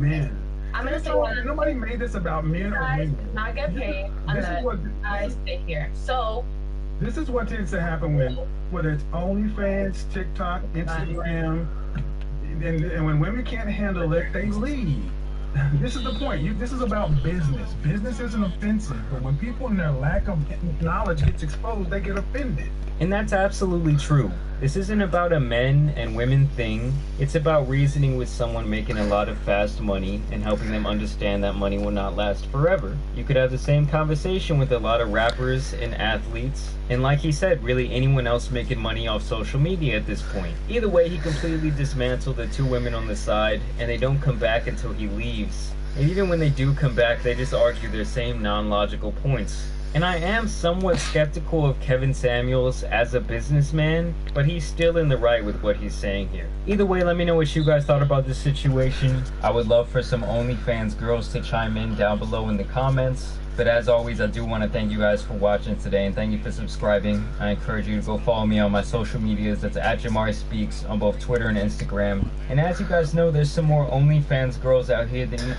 men. I'm gonna say Nobody made this about you men or guys women. do not get This is, paid this is unless what I stay here. So this is what tends to happen when whether it's OnlyFans, TikTok, Instagram, and when women can't handle it, they leave. This is the point. This is about business. Business isn't offensive, but when people in their lack of knowledge gets exposed, they get offended. And that's absolutely true. This isn't about a men and women thing. It's about reasoning with someone making a lot of fast money and helping them understand that money will not last forever. You could have the same conversation with a lot of rappers and athletes, and like he said, really anyone else making money off social media at this point. Either way, he completely dismantled the two women on the side, and they don't come back until he leaves. And even when they do come back, they just argue their same non-logical points. And I am somewhat skeptical of Kevin Samuels as a businessman, but he's still in the right with what he's saying here. Either way, let me know what you guys thought about this situation. I would love for some OnlyFans girls to chime in down below in the comments. But as always, I do want to thank you guys for watching today, and thank you for subscribing. I encourage you to go follow me on my social medias. That's at Jamari Speaks on both Twitter and Instagram. And as you guys know, there's some more OnlyFans girls out here that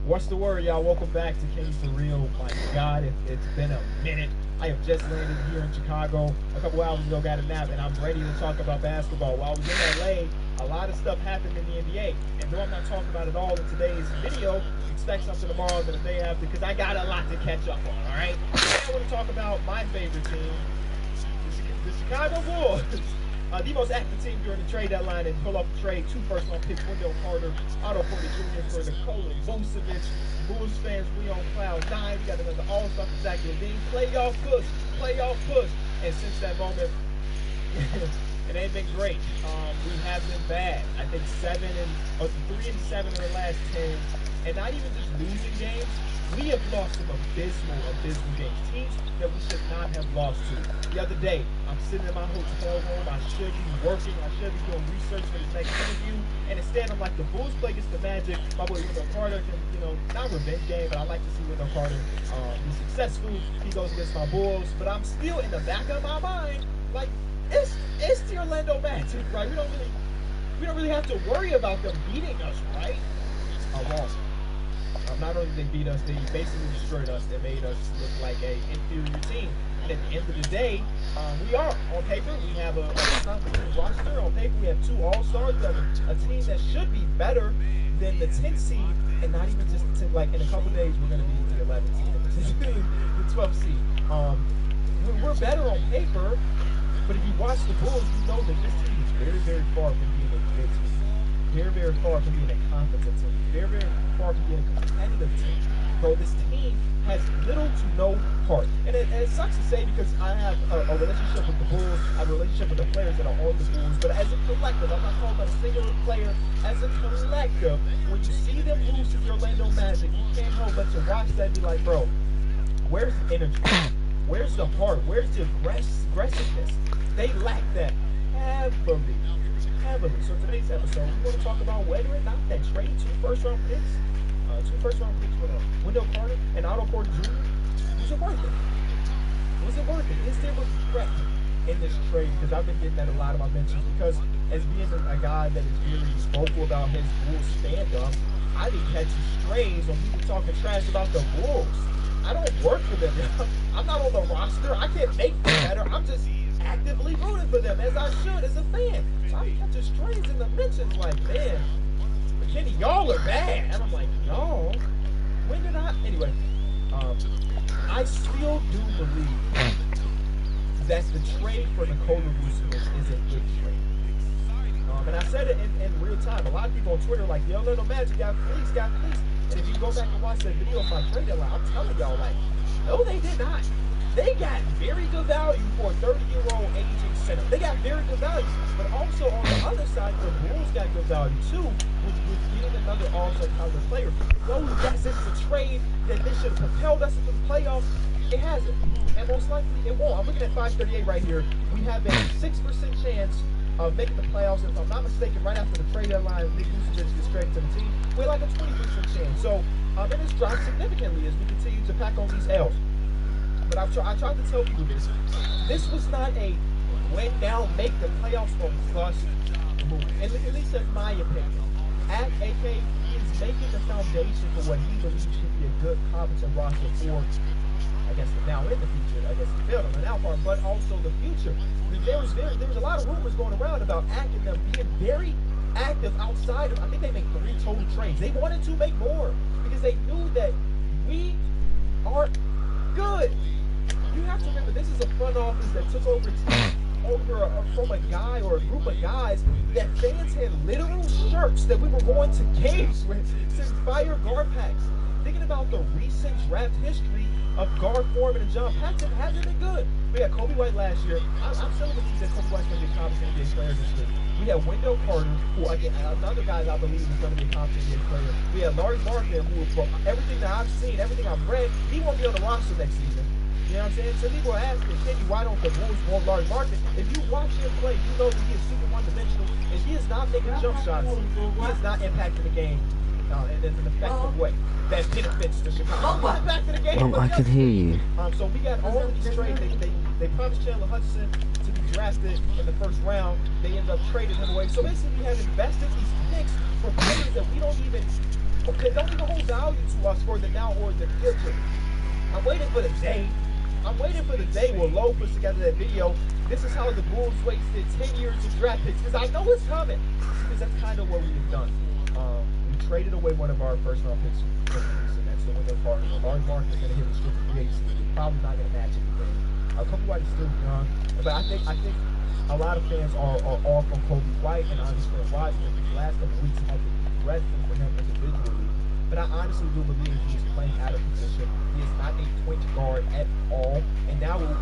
What's the word, y'all? Welcome back to Kings for Real. My God, it's been a minute. I have just landed here in Chicago a couple hours ago, got a nap, and I'm ready to talk about basketball. While I was in LA, a lot of stuff happened in the NBA. And though I'm not talking about it all in today's video, expect something tomorrow and the day after, because I got a lot to catch up on, all right? Today I want to talk about my favorite team, the Chicago Bulls. The most active team during the trade deadline and pull off the trade. 2 first-round picks, Wendell Carter, Otto Porter Jr. for Nikola Vucevic. Bulls fans, we on cloud 9. We got another all-star for Zach LaVine. Playoff push. And since that moment, it ain't been great. We have been bad. I think 3 and 7 in the last 10. And not even just losing games, we have lost some abysmal games. Teams that we should not have lost to. The other day, I'm sitting in my hotel room. I should be working. I should be doing research for this next interview. And instead, I'm like, the Bulls play against the Magic. My boy Wendell Carter can, not revenge game, but I like to see Wendell Carter be successful. He goes against my Bulls. But I'm still in the back of my mind, like, it's the Orlando Magic, right? We don't really have to worry about them beating us, right? Wrong. Not only did they beat us, they basically destroyed us and made us look like an inferior team. And at the end of the day, we are, on paper, we have a competent roster. On paper, we have 2 all-stars. We have a team that should be better than the 10th seed, and not even just the 10th. Like, in a couple days, we're going to be the 11th seed, the 12th seed. We're better on paper, but if you watch the Bulls, you know that this team is very, very far from being a good team. Very, very far from being a competent team. Very, very far from being a competitive team. Bro, this team has little to no heart. And it sucks to say because I have a relationship with the Bulls. I have a relationship with the players that are on the Bulls. But as a collective, I'm not talking about a singular player. As a collective, when you see them lose to the Orlando Magic, you can't help but to watch that and be like, bro, where's the energy? Where's the heart? Where's the aggressiveness? They lack that heavily. So today's episode, we want to talk about whether or not that trade 2 first-round picks with Wendell Carter and Otto Porter Jr. Was it worth it? Was it worth it? Is there regret in this trade? Because I've been getting that a lot of my mentions. Because as being a guy that is very vocal about his Bulls fandom, I be catching strays when people talking trash about the Bulls. I don't work for them. I'm not on the roster. I can't make them better. I'm just actively rooting for them as I should as a fan. So I be catching strays in the mentions like, man, Kenny, y'all are bad. And I'm like, y'all? When did I? Anyway, I still do believe that the trade for Nikola Vucevic is a good trade. And I said it in real time. A lot of people on Twitter are like, yo, Little Magic got fleeced. And if you go back and watch that video of my trade deadline, I'm telling y'all, like, no, they did not. They got very good value for a 30-year-old aging center. They got very good value. But also on the other side, the Bulls got good value too, with getting another all-star caliber player. Oh, yes, it's a trade that this should have propelled us into the playoffs. It hasn't. And most likely it won't. I'm looking at 538 right here. We have a 6% chance of making the playoffs. If I'm not mistaken, right after the trade deadline, Nick Vucevic gets traded to the team. We're like a 20% chance. So it has dropped significantly as we continue to pack on these L's. But I tried to tell people this. This was not a win now, make the playoffs or bust move. At least in my opinion. At AK, he is making the foundation for what he believes should be a good, competent roster for, I guess, the now in the future. I guess the field on the now part, but also the future. I mean, there was a lot of rumors going around about AK and them being very active outside of. I think they made 3 total trades. They wanted to make more because they knew that we are good. You have to remember, this is a front office that took over from a guy or a group of guys that fans had literal shirts that we were going to games with since fire guard packs. Thinking about the recent draft history of Guard Foreman and John Paxson hasn't been good. We had Kobe White last year. I'm still believing that Kobe White's going to be a competent NBA player this year. We had Wendell Carter, who again, another guy that I believe is going to be a competent NBA player. We had Larry Martin, who, from everything that I've seen, everything I've read, he won't be on the roster next season. You know what I'm saying? So people are asking, Kenny, why don't the Bulls want Larry Martin? If you watch him play, you know that he is super one-dimensional. If he is not making jump shots, he is not impacting the game in an effective way that benefits the Chicago. He's impacting the game. I can hear you. So we got all of these trades. They promised Chandler Hudson to be drafted in the first round. They ended up trading him away. So basically, we have invested these picks for players that we don't even hold value to us for the now or the future. I'm waiting for the day where Lowe puts together that video. This is how the Bulls wasted 10 years of draft picks, because I know it's coming. Because that's kind of what we've done. We traded away one of our first round picks for and that's the Wendell Carter. Larry Martin is going to hit the strip free agency. He's probably not going to match anything. Kobe White is still young, but I think a lot of fans are off on Kobe White, and I understand why. Because the last couple of weeks have been dreadful for him individually. But I honestly do believe he is playing out of position. He is not a point guard at all. And now with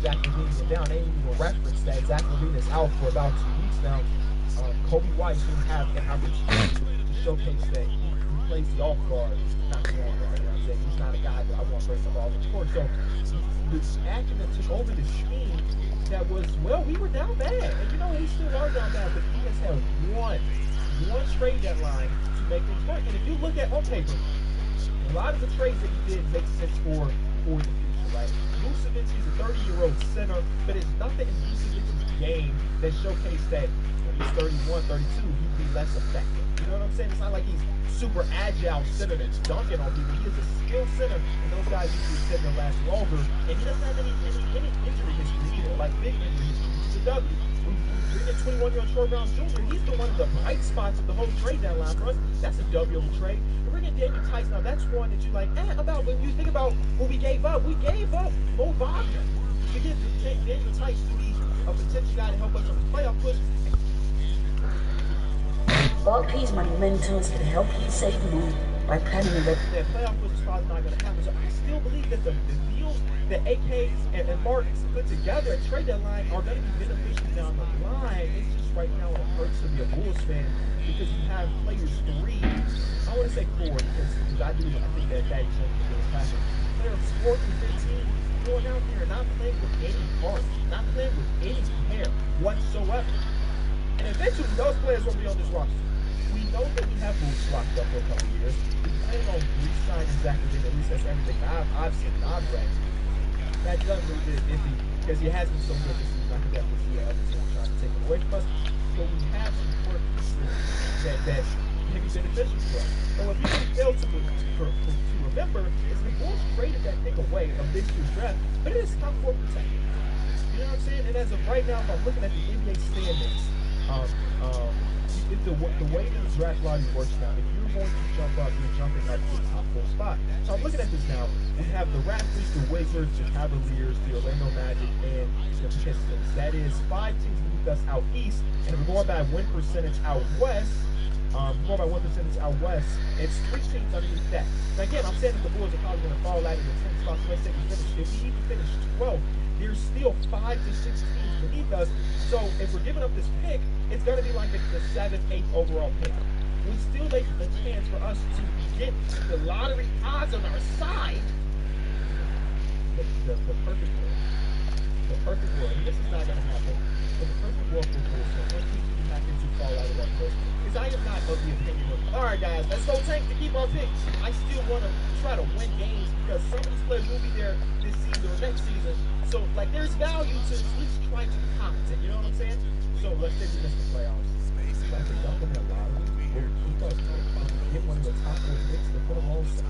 Zach LaVine being down, they even reference that Zach LaVine is out for about 2 weeks now. Kobe White should have an opportunity to showcase that he plays the off guard, not the on guard. You know what I'm saying? He's not a guy that I want to bring the ball in the court. So the acumen took over the team that was, well, we were down bad. And you know, we still are down bad, but he has had one trade deadline to make things work. And if you look at on paper, a lot of the trades that he did make sense for the future, right? Vucevic is a 30-year-old center, but it's nothing in Vucevic's game that showcased that when he's 31, 32, he'd be less effective. You know what I'm saying? It's not like he's super agile center that's dunking on people. He is a skilled center, and those guys usually sit there last longer. And he doesn't have any injury history either, like big injury history. He's a W. We're getting 21-year-old Troy Brown Jr. He's the one of the bright spots of the whole trade deadline for us. That's a W of the trade. We're bringing Daniel Tice. Now that's one that you're like, about when you think about what we gave up. We gave up Mo Wagner to get Daniel Tice to be a potential guy to help us on the playoff push. Barclays Monumentals can help you save money by planning a that playoff push is probably not going to happen. So I still believe that the deals that AK and Martins put together at trade deadline are going to be beneficial down the line. It's just right now it hurts to be a Bulls fan because you have players 3. I want to say 4 because I think that Daddy Jones is going to happen. Players 4 through 15 going out there and not playing with any heart, not playing with any care whatsoever. And eventually those players will be on this roster. We know that we have Bulls locked up for a couple years. We plan on re-signing Zach LaVine. At least that's everything I've seen and I've read. That doesn't really bit iffy because he has been so good this season. I think that was the other team trying to take it away from us. So we have some core pieces that can be beneficial for us. And what people fail to remember is the Bulls traded that pick away of this year's draft, but it is top 4 protected. You know what I'm saying? And as of right now, if I'm looking at the NBA standings, if the way that the draft lottery works now, if you're going to jump up, you're jumping up to the top 4 spot. So I'm looking at this now. We have the Raptors, the Wizards, the Cavaliers, the Orlando Magic, and the Pistons. That is 5 teams beneath us out east. And if we're going by win percentage out west, it's 3 teams underneath that. Now again, I'm saying that the Bulls are probably going to fall out of the 10 spots. Let's say we finish. If we even finish 12, there's still 5 to 6 teams beneath us. So if we're giving up this pick, it's going to be like the 7th, 8th overall pick. We still make a chance for us to get the lottery odds on our side. The perfect world. The perfect world. And this is not going to happen. But the perfect world for Bulls. So one team we have to fall out of that list. Because I am not of the opinion of, all right, guys, let's go tank to keep our picks. I still want to try to win games because some of these players will be there this season or next season. So, like, there's value to at least trying to be competent. You know what I'm saying? So, let's say we miss the playoffs. Like, the dump in the lottery will keep us get one of the top 4 picks to put them on side.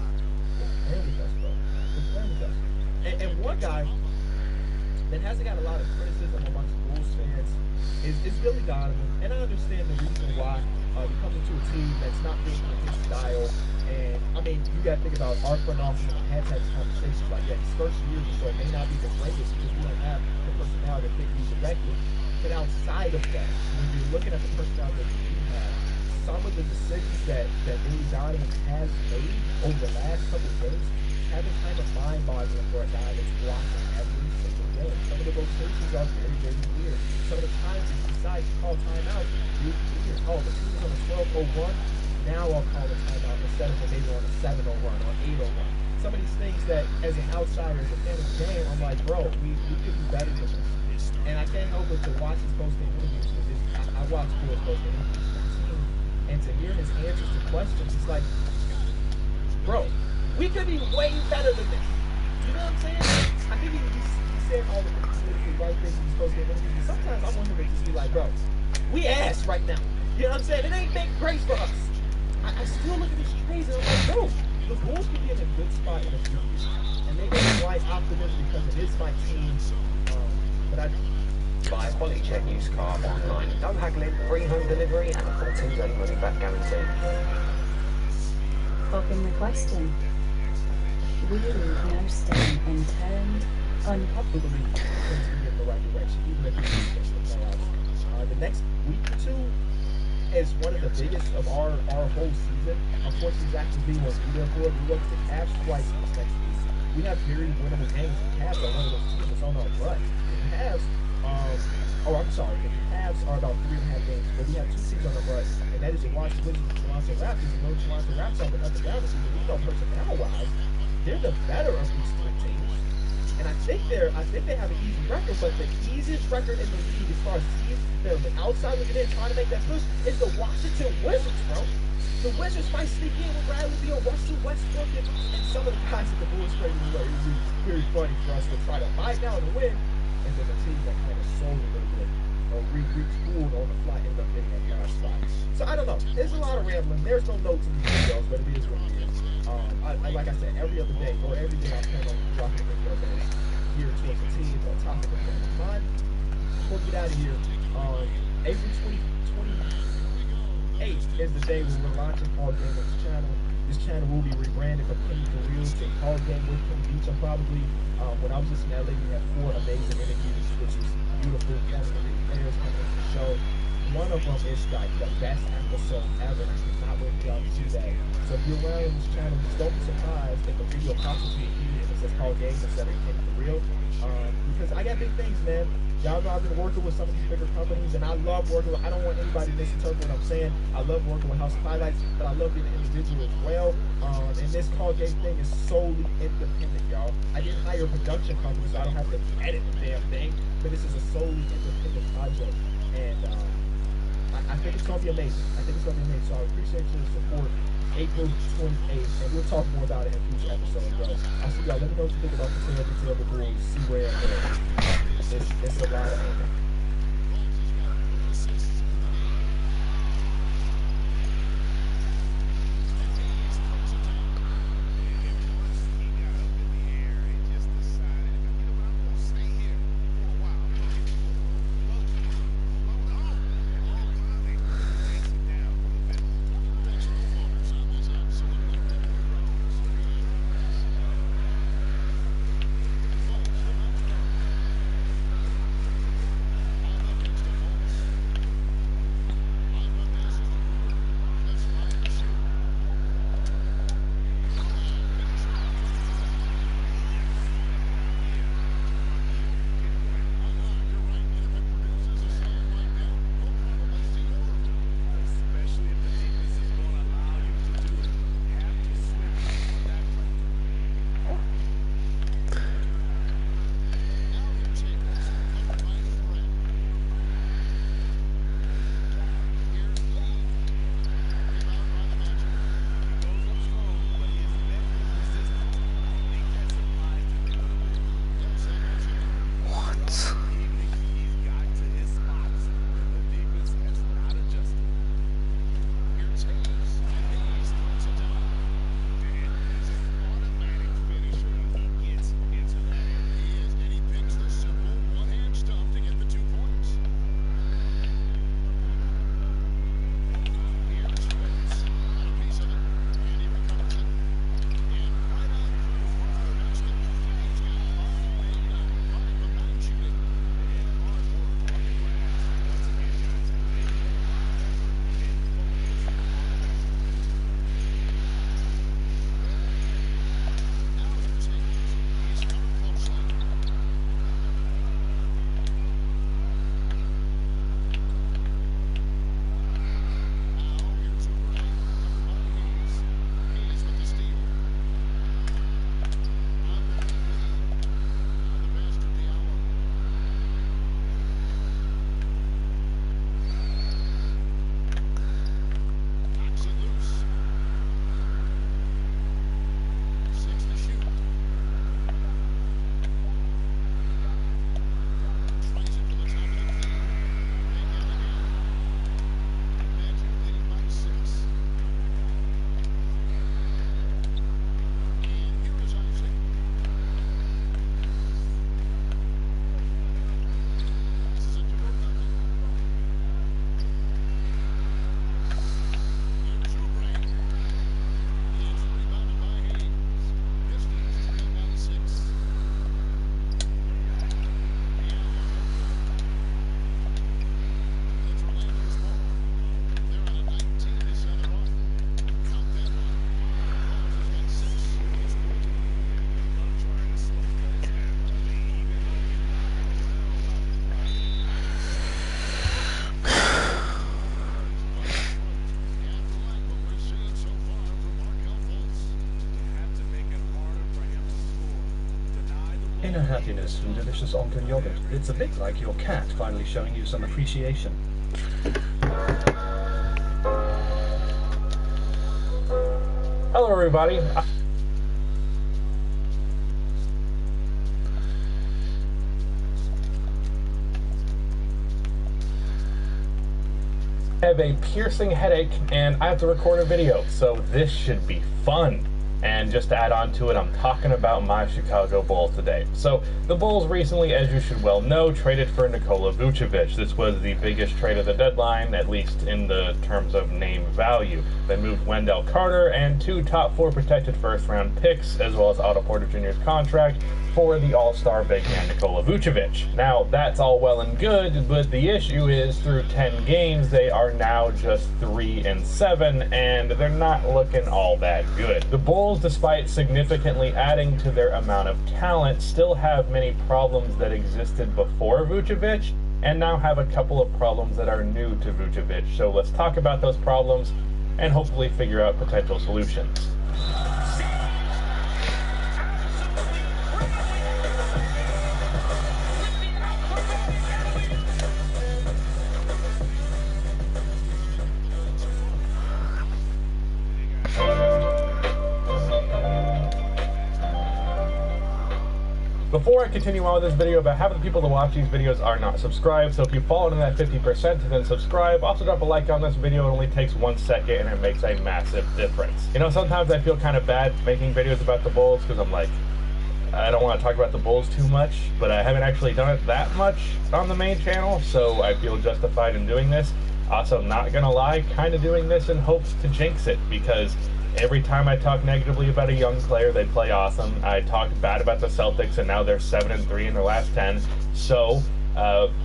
They're playing with us, bro. They're playing with us. And one guy that hasn't got a lot of criticism amongst Bulls fans is Billy Donovan. And I understand the reason why he comes into a team that's not built with his style. And, I mean, you got to think about our front office and had this conversations like that. His first years or so may not be the greatest because we don't have the personnel to fit you directly. But outside of that, when you're looking at the personnel that you have, some of the decisions that Billy Donovan has made over the last couple of games have been kind of mind-boggling for a guy that's blocking every single game. Some of the rotations are very, very weird. Some of the times he decides to call timeout, you can call the team on a 12-0 run. Now I'll call the timeout instead of maybe on a 7-0 run or 8-0 run. Some of these things that, as an outsider, as a fan of the game, I'm like, bro, we could be better than this. And I can't help but to watch his post-game interviews because I watch Bill's post-game interviews with the team, and to hear his answers to questions, it's like, bro, we could be way better than this. You know what I'm saying? I think he said all the politically right things in his post-game interviews, and sometimes I want him to just be like, bro, we ass right now. You know what I'm saying? It ain't big grace for us. I still look at these trades and I'm like, bro, the Bulls could be in a good spot in a few years. And they have right optimism because it is my team. But I Buy a quality check used car online. No haggling, free home delivery and a 14-day money back guarantee. Open requesting. We leave no stone unturned, unpopular. believe things can get in the right direction, even if we finish the playoffs. The next week or two is one of the biggest of our whole season. Unfortunately, Zach will be be there for it. We look at the Cavs twice this next week. We have very winnable games. The Cavs are one of those teams that's on our butt. The Cavs, the Cavs are about 3.5 games, but we have 2 teams on the butt, and that is the Washington Wizards and the Toronto Raptors. And those Toronto Raptors have been up and down this season. We know personnel-wise, they're the better of these 3 teams. And I think they have an easy record, but the easiest record in the league as far as teams that are outside looking in trying to make that push is the Washington Wizards, bro. The Wizards might sneak in with Bradley Beal, Russell Westbrook, and some of the guys that the Bulls traded away. It would be very funny for us to try to buy down and win, and then the team that kind of sold a little bit or re-spooled on the fly end up getting that last spot. So I don't know. There's a lot of rambling. There's no notes in these videos, but it is what it is. Like I said, every other day or every day I plan on dropping a video that is geared towards the team or topic of the mind. Before we get out of here, April 28th is the day when we're launching Paul Game on this channel. This channel will be rebranded from Kenny for Real to Paul Game with Kim Beach. I'm probably, when I was just in LA, we had 4 amazing interviews, which is beautiful. One of the players coming to the show. One of them is like the best episode ever. I cannot wait for y'all to see that. So if you're around this channel, just don't be surprised if the video pops up to you and it says Paul Game instead of Kenny for Real. Because I got big things, man. Y'all know I've been working with some of these bigger companies, and I love working with, I don't want anybody to misinterpret what I'm saying. I love working with House of Highlights, but I love being an individual as well. And this Call Game thing is solely independent, y'all. I didn't hire a production company, so I don't have to edit the damn thing, but this is a solely independent project. And I think it's going to be amazing. So I appreciate your support. April 28th, and we'll talk more about it in future episodes, bro. I'll see y'all. Let me know what you think about the tale of the Bulls. See where it goes. It's a lot of Inner happiness from delicious Onken yogurt. It's a bit like your cat finally showing you some appreciation. Hello, everybody. I have a piercing headache and I have to record a video, so this should be fun. And just to add on to it, I'm talking about my Chicago Bulls today. So the Bulls recently, as you should well know, traded for Nikola Vucevic. This was the biggest trade of the deadline, at least in the terms of name value. They moved Wendell Carter and 2 top 4 protected first-round picks, as well as Otto Porter Jr.'s contract, for the all-star big man Nikola Vucevic. Now, that's all well and good, but the issue is through 10 games, they are now just 3-7, and they're not looking all that good. The Bulls, despite significantly adding to their amount of talent, still have many problems that existed before Vucevic, and now have a couple of problems that are new to Vucevic. So let's talk about those problems and hopefully figure out potential solutions. Before I continue on with this video, about half of the people that watch these videos are not subscribed, so if you fall into that 50%, then subscribe. Also drop a like on this video. It only takes 1 second and it makes a massive difference. You know, sometimes I feel kind of bad making videos about the Bulls because I'm like, I don't want to talk about the Bulls too much, but I haven't actually done it that much on the main channel, so I feel justified in doing this. Also, not gonna lie, kind of doing this in hopes to jinx it, because every time I talk negatively about a young player, they play awesome. I talked bad about the Celtics, and now they're 7-3 in their last 10. So,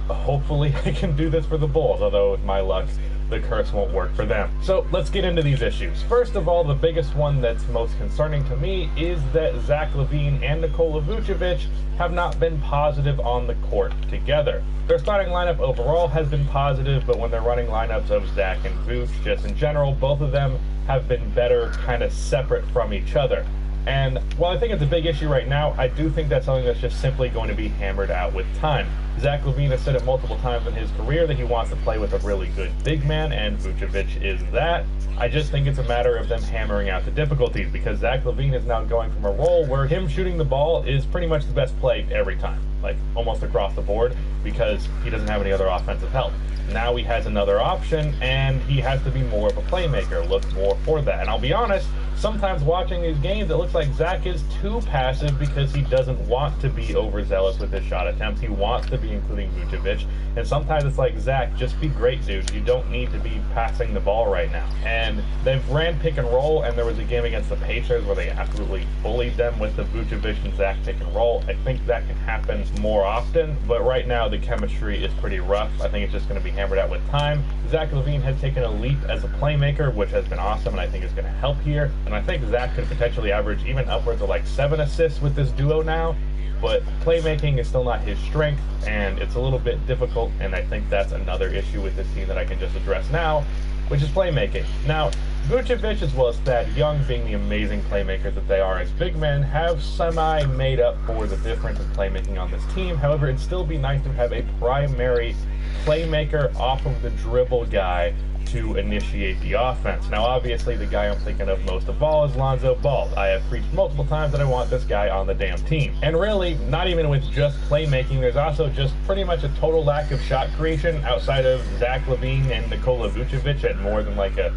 hopefully I can do this for the Bulls, although with my luck, the curse won't work for them. So let's get into these issues. First of all, the biggest one that's most concerning to me is that Zach LaVine and Nikola Vucevic have not been positive on the court together. Their starting lineup overall has been positive, but when they're running lineups of Zach and Vuce, just in general, both of them have been better kind of separate from each other. And while I think it's a big issue right now, I do think that's something that's just simply going to be hammered out with time. Zach LaVine has said it multiple times in his career that he wants to play with a really good big man, and Vucevic is that. I just think it's a matter of them hammering out the difficulties, because Zach LaVine is now going from a role where him shooting the ball is pretty much the best play every time, like almost across the board, because he doesn't have any other offensive help. Now he has another option, and he has to be more of a playmaker, look more for that. And I'll be honest, sometimes watching these games, it looks like Zach is too passive because he doesn't want to be overzealous with his shot attempts. He wants to be including Vucevic. And sometimes it's like, Zach, just be great, dude. You don't need to be passing the ball right now. And they've ran pick and roll, and there was a game against the Pacers where they absolutely bullied them with the Vucevic and Zach pick and roll. I think that can happen more often, but right now the chemistry is pretty rough. I think it's just going to be hammered out with time. Zach LaVine has taken a leap as a playmaker, which has been awesome, and I think is going to help here. And I think Zach could potentially average even upwards of like 7 assists with this duo now, but playmaking is still not his strength, and it's a little bit difficult, and I think that's another issue with this team that I can just address now, which is playmaking. Now, Vucevic, as well as Thad Young, being the amazing playmakers that they are as big men, have semi-made up for the difference in playmaking on this team. However, it'd still be nice to have a primary playmaker off of the dribble guy to initiate the offense. Now, obviously, the guy I'm thinking of most of all is Lonzo Ball. I have preached multiple times that I want this guy on the damn team. And really, not even with just playmaking, there's also just pretty much a total lack of shot creation outside of Zach LaVine and Nikola Vucevic at more than like a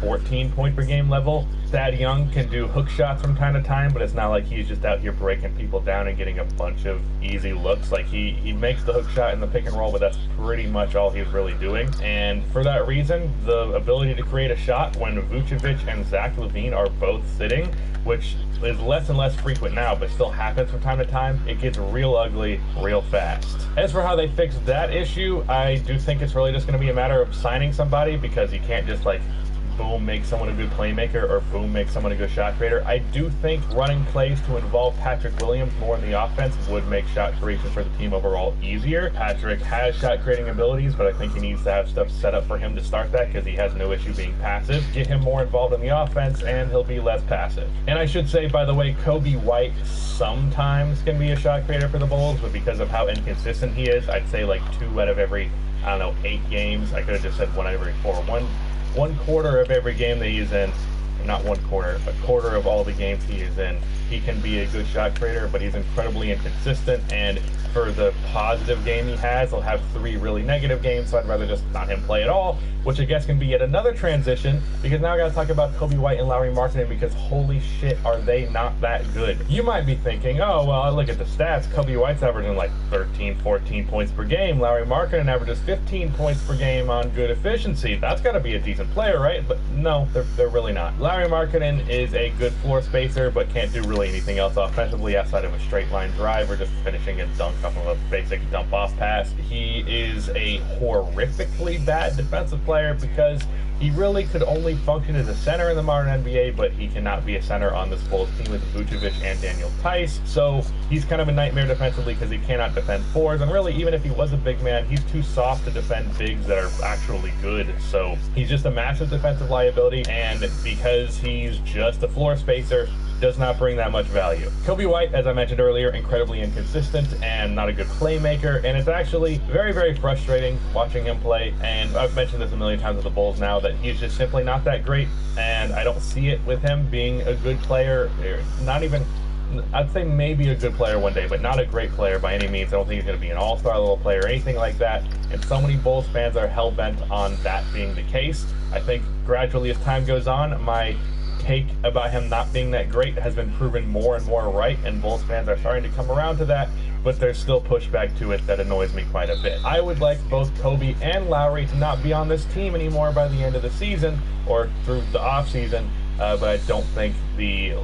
14 point per game level. Thad Young can do hook shots from time to time, but it's not like he's just out here breaking people down and getting a bunch of easy looks. Like he makes the hook shot in the pick and roll, but that's pretty much all he's really doing. And for that reason, the ability to create a shot when Vucevic and Zach LaVine are both sitting, which is less and less frequent now, but still happens from time to time, it gets real ugly real fast. As for how they fix that issue, I do think it's really just going to be a matter of signing somebody, because you can't just like boom makes someone a good playmaker or boom makes someone a good shot creator. I do think running plays to involve Patrick Williams more in the offense would make shot creation for the team overall easier. Patrick has shot creating abilities, but I think he needs to have stuff set up for him to start that because he has no issue being passive. Get him more involved in the offense and he'll be less passive. And I should say, by the way, Kobe White sometimes can be a shot creator for the Bulls, but because of how inconsistent he is, I'd say like 2 out of every, I don't know, 8 games. I could have just said 1 out of every 4. One quarter of every game that he's in, not 1/4, a quarter of all the games he is in, he can be a good shot creator, but he's incredibly inconsistent. And for the positive game he has, he'll have 3 really negative games, so I'd rather just not him play at all, which I guess can be yet another transition, because now I gotta talk about Kobe White and Lauri Markkanen, because holy shit, are they not that good. You might be thinking, oh, well, I look at the stats, Kobe White's averaging like 13, 14 points per game, Lauri Markkanen averages 15 points per game on good efficiency. That's gotta be a decent player, right? But no, they're really not. Lauri Markkanen is a good floor spacer, but can't do really anything else offensively outside of a straight line drive or just finishing a dunk off of a basic dump off pass. He is a horrifically bad defensive player because he really could only function as a center in the modern NBA, but he cannot be a center on this Bulls team with Vucevic and Daniel Tice. So he's kind of a nightmare defensively because he cannot defend 4s, and really, even if he was a big man, he's too soft to defend bigs that are actually good. So he's just a massive defensive liability, and because he's just a floor spacer, does not bring that much value. Kobe White, as I mentioned earlier, incredibly inconsistent and not a good playmaker, and it's actually very, very frustrating watching him play. And I've mentioned this a million times with the Bulls now, that he's just simply not that great, and I don't see it with him being a good player. Not even, I'd say maybe a good player one day, but not a great player by any means. I don't think he's going to be an all-star level player or anything like that, and so many Bulls fans are hell-bent on that being the case. I think gradually as time goes on, my take about him not being that great has been proven more and more right, and Bulls fans are starting to come around to that, but there's still pushback to it that annoys me quite a bit. I would like both Kobe and Lauri to not be on this team anymore by the end of the season or through the off season, but I don't think the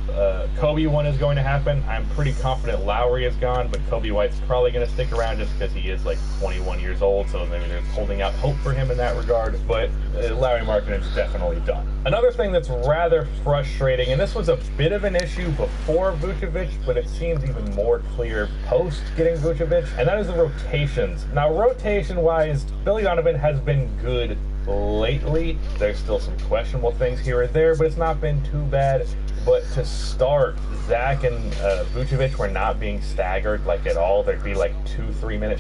Kobe one is going to happen. I'm pretty confident Lauri is gone, but Kobe White's probably going to stick around just because he is like 21 years old, so maybe they're holding out hope for him in that regard, but Lauri Markkanen is definitely done. Another thing that's rather frustrating, and this was a bit of an issue before Vucevic, but it seems even more clear post getting Vucevic, and that is the rotations. Now, rotation-wise, Billy Donovan has been good lately. There's still some questionable things here or there, but it's not been too bad. But to start, Zach and Vucevic were not being staggered like at all. There'd be like 2-3 minute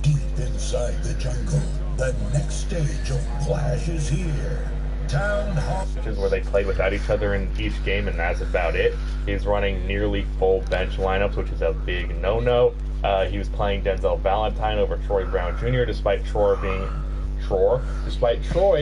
Deep inside the jungle, the next stage of Clash is here. Town Hall, where they played without each other in each game, and that's about it. He's running nearly full bench lineups, which is a big no-no. He was playing Denzel Valentine over Troy Brown Jr. despite Troy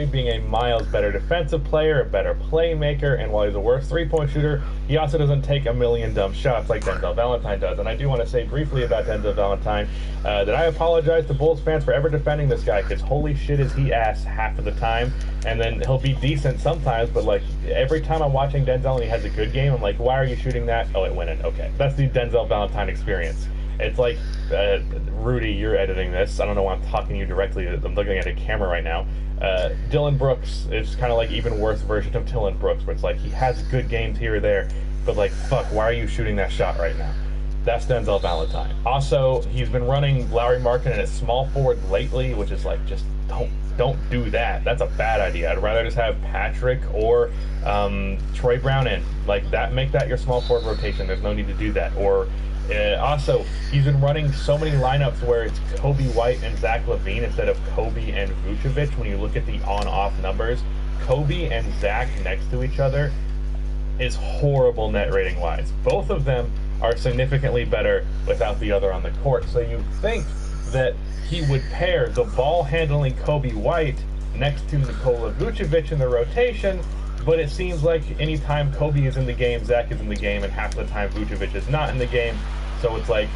being a miles better defensive player, a better playmaker, and while he's a worse three-point shooter, he also doesn't take a million dumb shots like Denzel Valentine does. And I do want to say briefly about Denzel Valentine that I apologize to Bulls fans for ever defending this guy, because holy shit is he ass half of the time, and then he'll be decent sometimes, but like every time I'm watching Denzel and he has a good game, I'm like, why are you shooting that? Oh, it went in. Okay. That's the Denzel Valentine experience. It's like, Rudy, you're editing this. I don't know why I'm talking to you directly. I'm looking at a camera right now. Dylan Brooks is kind of like even worse version of Dylan Brooks, where it's like he has good games here or there, but like, fuck, why are you shooting that shot right now? That's Denzel Valentine. Also, he's been running Lauri Markkanen at small forward lately, which is like, just don't do that. That's a bad idea. I'd rather just have Patrick or Troy Brown in. Like that, make that your small forward rotation. There's no need to do that. Or also, he's been running so many lineups where it's Kobe White and Zach LaVine instead of Kobe and Vucevic. When you look at the on-off numbers, Kobe and Zach next to each other is horrible net rating wise. Both of them are significantly better without the other on the court. So you think that he would pair the ball handling Kobe White next to Nikola Vucevic in the rotation, but it seems like anytime Kobe is in the game, Zach is in the game, and half the time Vucevic is not in the game. So it's like,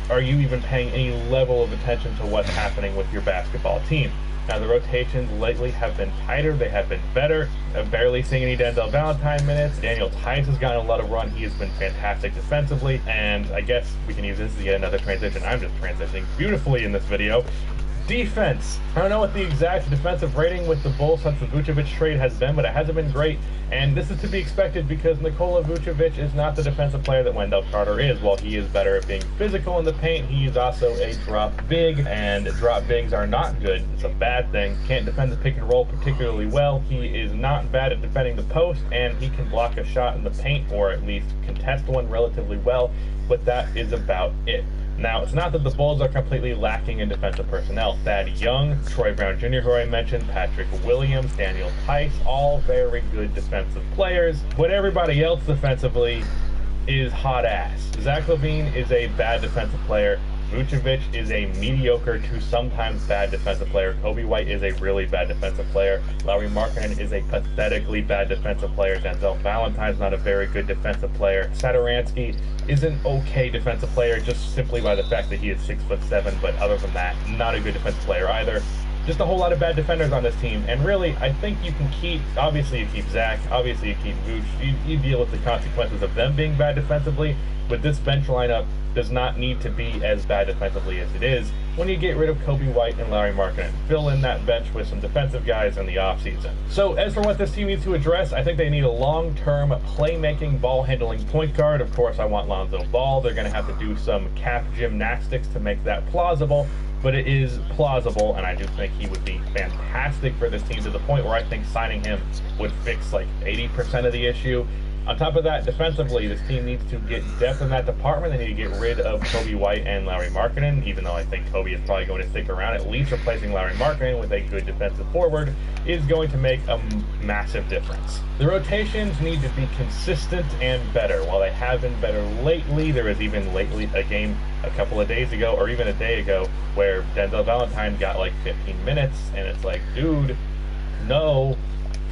are you even paying any level of attention to what's happening with your basketball team? Now, the rotations lately have been tighter. They have been better. I'm barely seeing any Denzel Valentine minutes. Daniel Tice has gotten a lot of run. He has been fantastic defensively. And I guess we can use this as yet another transition. I'm just transitioning beautifully in this video. Defense. I don't know what the exact defensive rating with the Bulls since the Vucevic trade has been, but it hasn't been great. And this is to be expected because Nikola Vucevic is not the defensive player that Wendell Carter is. While he is better at being physical in the paint, he is also a drop big, and drop bigs are not good. It's a bad thing. Can't defend the pick and roll particularly well. He is not bad at defending the post, and he can block a shot in the paint, or at least contest one relatively well, but that is about it. Now, it's not that the Bulls are completely lacking in defensive personnel. Thad Young, Troy Brown Jr., who I mentioned, Patrick Williams, Daniel Tice, all very good defensive players. But everybody else defensively is hot ass. Zach LaVine is a bad defensive player. Vucevic is a mediocre to sometimes bad defensive player. Kobe White is a really bad defensive player. Lauri Markkanen is a pathetically bad defensive player. Denzel Valentine's not a very good defensive player. Satoransky is an okay defensive player just simply by the fact that he is 6'7", but other than that, not a good defensive player either. Just a whole lot of bad defenders on this team, and really, I think you can keep, obviously you keep Zach, obviously you keep Vooch, you deal with the consequences of them being bad defensively, but this bench lineup does not need to be as bad defensively as it is when you get rid of Kobe White and Lauri Markkanen. Fill in that bench with some defensive guys in the offseason. So as for what this team needs to address, I think they need a long-term playmaking, ball-handling point guard. Of course, I want Lonzo Ball. They're going to have to do some cap gymnastics to make that plausible, but it is plausible, and I do think he would be fantastic for this team to the point where I think signing him would fix like 80% of the issue. On top of that, defensively, this team needs to get depth in that department. They need to get rid of Kobe White and Lauri Markkanen, even though I think Kobe is probably going to stick around. At least replacing Lauri Markkanen with a good defensive forward is going to make a massive difference. The rotations need to be consistent and better. While they have been better lately, there was even lately a game a couple of days ago, or even a day ago, where Denzel Valentine got like 15 minutes, and it's like, dude, no,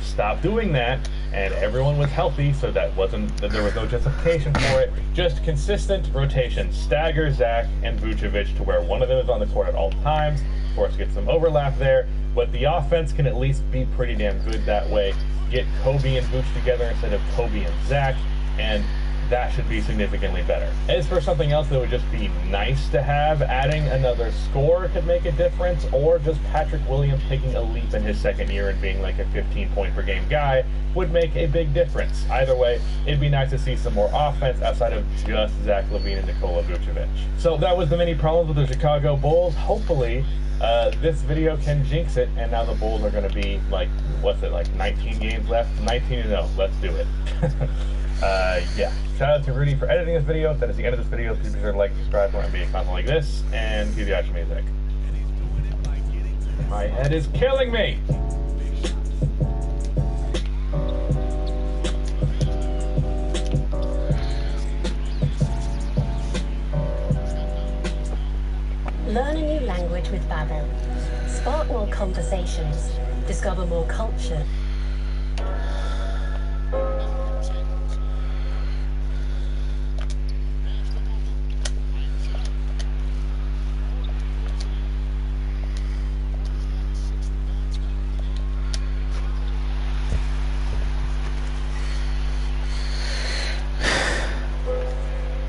stop doing that. And everyone was healthy, so there was no justification for it. Just consistent rotation. Stagger Zach and Vucevic to where one of them is on the court at all times. Of course, get some overlap there, but the offense can at least be pretty damn good that way. Get Kobe and Vooch together instead of Kobe and Zach, and that should be significantly better. As for something else that would just be nice to have, adding another scorer could make a difference, or just Patrick Williams taking a leap in his second year and being like a 15-point per game guy would make a big difference. Either way, it'd be nice to see some more offense outside of just Zach LaVine and Nikola Vucevic. So that was the many problems with the Chicago Bulls. Hopefully, this video can jinx it, and now the Bulls are going to be like, what's it, like 19 games left? 19-0. Let's do it. Yeah. Shout out to Rudy for editing this video. That is the end of this video. Please be sure to like, subscribe for NBA content like this, and cue the outro music. My head is killing me! Learn a new language with Babel. Spark more conversations. Discover more culture.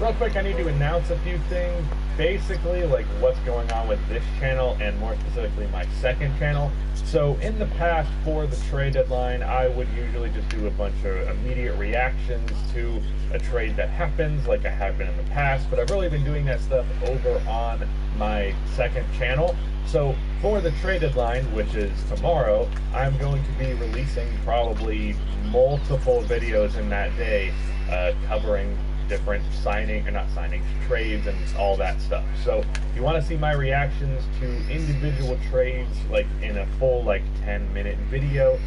Real quick, I need to announce a few things. Basically, like what's going on with this channel, and more specifically my second channel. So in the past, for the trade deadline, I would usually just do a bunch of immediate reactions to a trade that happens, like I have been in the past, but I've really been doing that stuff over on my second channel. So for the trade deadline, which is tomorrow, I'm going to be releasing probably multiple videos in that day covering different trades and all that stuff. So if you want to see my reactions to individual trades, like in a full like 10-minute video,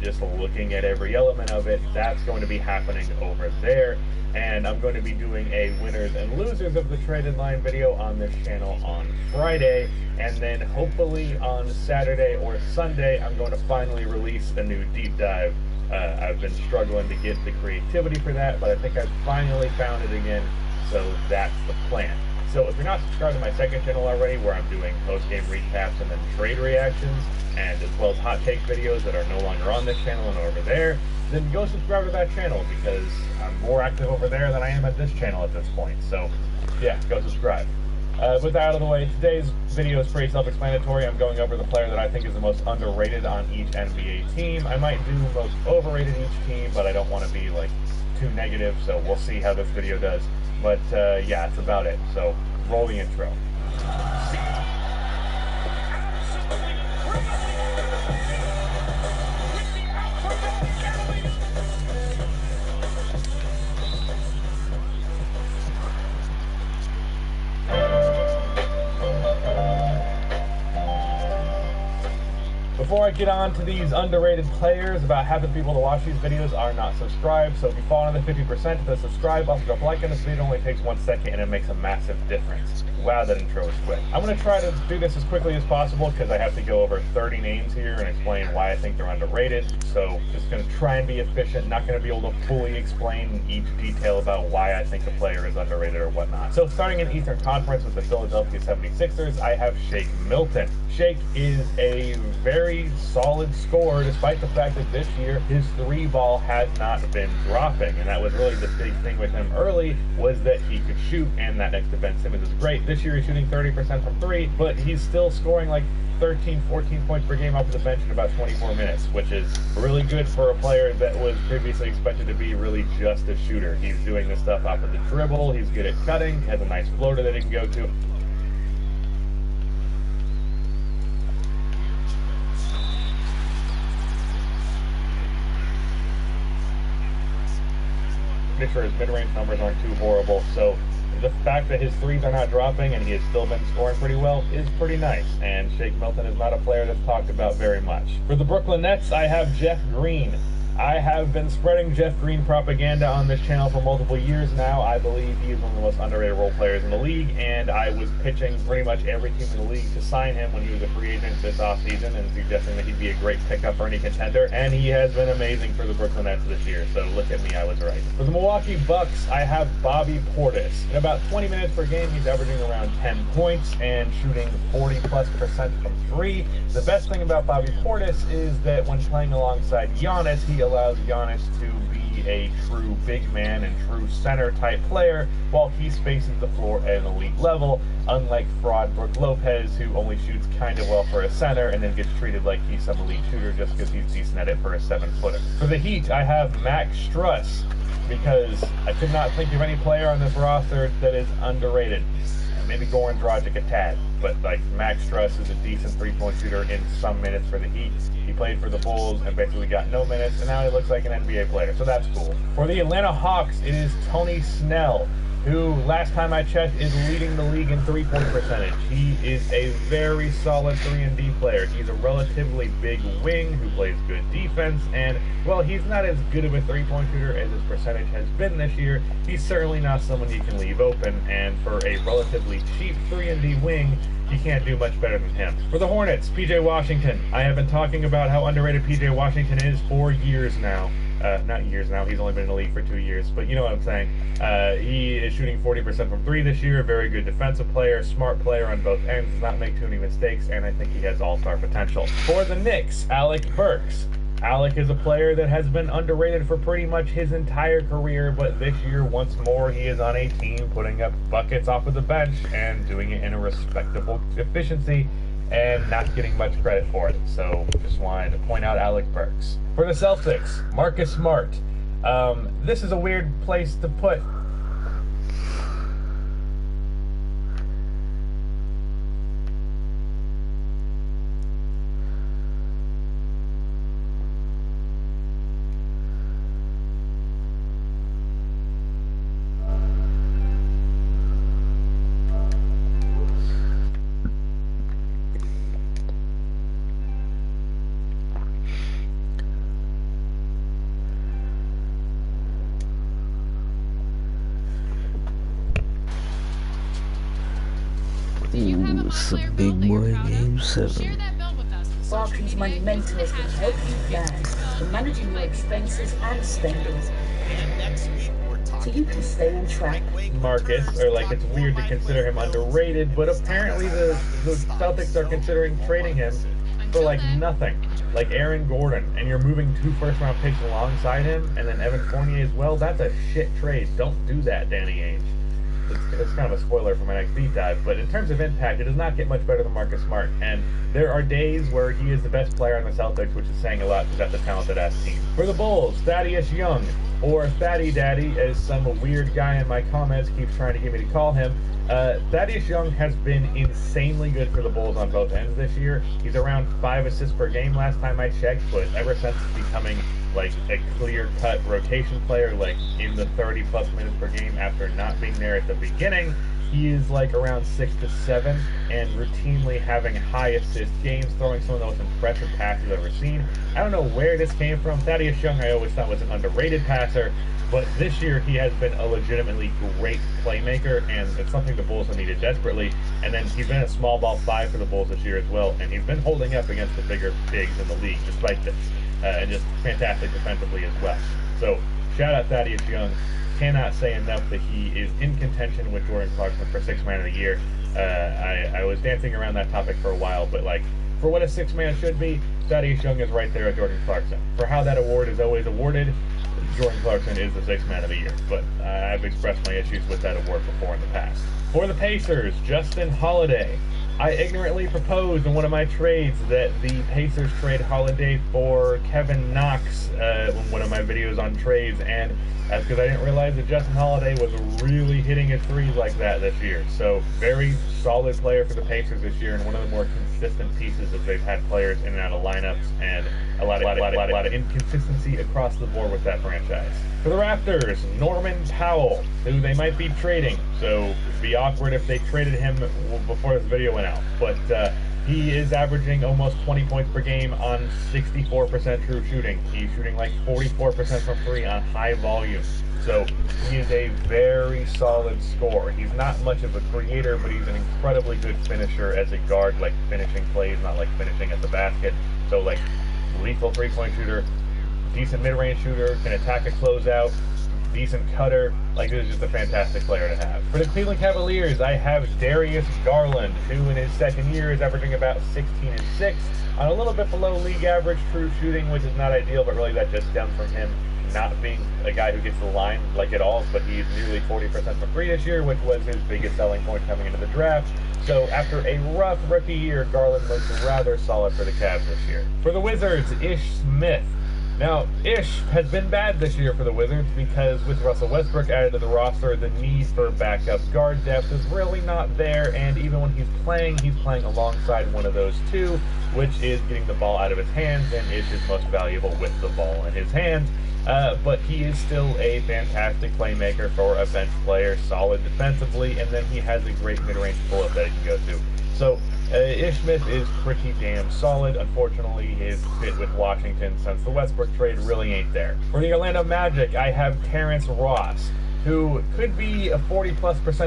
just looking at every element of it, that's going to be happening over there. And I'm going to be doing a winners and losers of the trade deadline video on this channel on Friday, and then hopefully on Saturday or Sunday I'm going to finally release a new deep dive. I've been struggling to get the creativity for that, but I think I've finally found it again, so that's the plan. So if you're not subscribed to my second channel already, where I'm doing post-game recaps and then trade reactions, and as well as hot take videos that are no longer on this channel and over there, then go subscribe to that channel, because I'm more active over there than I am at this channel at this point. So yeah, go subscribe. With that out of the way, today's video is pretty self-explanatory. I'm going over the player that I think is the most underrated on each NBA team. I might do most overrated each team, but I don't want to be like too negative, so we'll see how this video does. But yeah, that's about it. So roll the intro. Before I get on to these underrated players, about half the people that watch these videos are not subscribed, so if you fall into the 50% to subscribe, also drop a like on this video. It only takes 1 second and it makes a massive difference. Wow, that intro was quick. I'm going to try to do this as quickly as possible because I have to go over 30 names here and explain why I think they're underrated. So just going to try and be efficient, not going to be able to fully explain each detail about why I think a player is underrated or whatnot. So starting in Eastern Conference with the Philadelphia 76ers, I have Shake Milton. Shake is a very solid scorer, despite the fact that this year his three ball has not been dropping, and that was really the big thing with him early, was that he could shoot, and that next to Ben Simmons is great. This year he's shooting 30% from three, but he's still scoring like 13, 14 points per game off the bench in about 24 minutes, which is really good for a player that was previously expected to be really just a shooter. He's doing this stuff off of the dribble, he's good at cutting, has a nice floater that he can go to. Sure, his mid-range numbers aren't too horrible, so the fact that his threes are not dropping and he has still been scoring pretty well is pretty nice, and Shake Milton is not a player that's talked about very much. For the Brooklyn Nets, I have Jeff Green. I have been spreading Jeff Green propaganda on this channel for multiple years now. I believe he is one of the most underrated role players in the league, and I was pitching pretty much every team in the league to sign him when he was a free agent this offseason and suggesting that he'd be a great pickup for any contender, and he has been amazing for the Brooklyn Nets this year, so look at me, I was right. For the Milwaukee Bucks, I have Bobby Portis. In about 20 minutes per game, he's averaging around 10 points and shooting 40+% from three. The best thing about Bobby Portis is that when playing alongside Giannis, he allows Giannis to be a true big man and true center type player while he spaces the floor at an elite level, unlike fraud Brook Lopez, who only shoots kind of well for a center and then gets treated like he's some elite shooter just because he's decent at it for a 7-footer. For the Heat, I have Max Strus, because I could not think of any player on this roster that is underrated. Maybe Goran Dragic a tad, but like Max Strus is a decent three-point shooter in some minutes for the Heat. He played for the Bulls and basically got no minutes, and now he looks like an NBA player, so that's cool. For the Atlanta Hawks, it is Tony Snell, who last time I checked is leading the league in three-point percentage. He is a very solid 3-and-D player. He's a relatively big wing who plays good defense, and while he's not as good of a three-point shooter as his percentage has been this year, he's certainly not someone you can leave open, and for a relatively cheap 3-and-D wing, you can't do much better than him. For the Hornets, PJ Washington. I have been talking about how underrated PJ Washington is for years now. Not years now, he's only been in the league for 2 years, but you know what I'm saying. He is shooting 40% from three this year, very good defensive player, smart player on both ends, does not make too many mistakes, and I think he has all-star potential. For the Knicks, Alec Burks. Alec is a player that has been underrated for pretty much his entire career, but this year, once more, he is on a team putting up buckets off of the bench and doing it in a respectable efficiency and not getting much credit for it. So just wanted to point out Alec Burks. For the Celtics, Marcus Smart. This is a weird place to put Ooh, some big boy game 7. Barclays Money Mentors can help you plan for managing your expenses and spendings. And next week, we're so you can stay on track. Marcus, or like it's weird to consider him underrated, but apparently the Celtics are considering trading him for like nothing, like Aaron Gordon, and you're moving 2 first-round picks alongside him, and then Evan Fournier as well. That's a shit trade. Don't do that, Danny Ainge. It's kind of a spoiler for my next deep dive, but in terms of impact, it does not get much better than Marcus Smart, and there are days where he is the best player on the Celtics, which is saying a lot because that's a talented-ass team. For the Bulls, Thaddeus Young, or Thaddy Daddy, as some weird guy in my comments keeps trying to get me to call him. Thaddeus Young has been insanely good for the Bulls on both ends this year. He's around 5 assists per game last time I checked, but ever since becoming like a clear-cut rotation player, like in the 30-plus minutes per game after not being there at the beginning, he is like around 6 to 7 and routinely having high assist games, throwing some of the most impressive passes I've ever seen. I don't know where this came from. Thaddeus Young I always thought was an underrated passer, but this year he has been a legitimately great playmaker, and it's something the Bulls have needed desperately. And then he's been a small ball 5 for the Bulls this year as well, and he's been holding up against the bigger bigs in the league despite this, and just fantastic defensively as well. So shout out Thaddeus Young. Cannot say enough that he is in contention with Jordan Clarkson for 6th Man of the Year. I was dancing around that topic for a while, but like, for what a 6th man should be, Thaddeus Young is right there at Jordan Clarkson. For how that award is always awarded, Jordan Clarkson is the 6th Man of the Year, but I've expressed my issues with that award before in the past. For the Pacers, Justin Holiday. I ignorantly proposed in one of my trades that the Pacers trade Holiday for Kevin Knox in one of my videos on trades, and that's because I didn't realize that Justin Holiday was really hitting his threes like that this year. So very solid player for the Pacers this year, and one of the more consistent pieces that they've had players in and out of lineups, and a lot of inconsistency across the board with that franchise. For the Raptors, Norman Powell, who they might be trading, so it'd be awkward if they traded him before this video went out. But he is averaging almost 20 points per game on 64% true shooting. He's shooting like 44% from 3 on high volume. So he is a very solid scorer. He's not much of a creator, but he's an incredibly good finisher as a guard, like finishing plays, not like finishing at the basket. So like lethal 3-point shooter, decent mid-range shooter, can attack a closeout, decent cutter. Like, this is just a fantastic player to have. For the Cleveland Cavaliers, I have Darius Garland, who in his 2nd year is averaging about 16 and 6 on a little bit below league average true shooting, which is not ideal, but really that just stems from him not being a guy who gets the line like at all, but he's nearly 40% from 3 this year, which was his biggest selling point coming into the draft. So after a rough rookie year, Garland looks rather solid for the Cavs this year. For the Wizards, Ish Smith. Now, Ish has been bad this year for the Wizards because with Russell Westbrook added to the roster, the need for backup guard depth is really not there, and even when he's playing alongside one of those two, which is getting the ball out of his hands, and Ish is most valuable with the ball in his hands. But he is still a fantastic playmaker for a bench player, solid defensively, and then he has a great mid-range pull-up that he can go to. So Ish Smith is pretty damn solid. Unfortunately, his fit with Washington since the Westbrook trade really ain't there. For the Orlando Magic, I have Terrence Ross, who could be a 40+%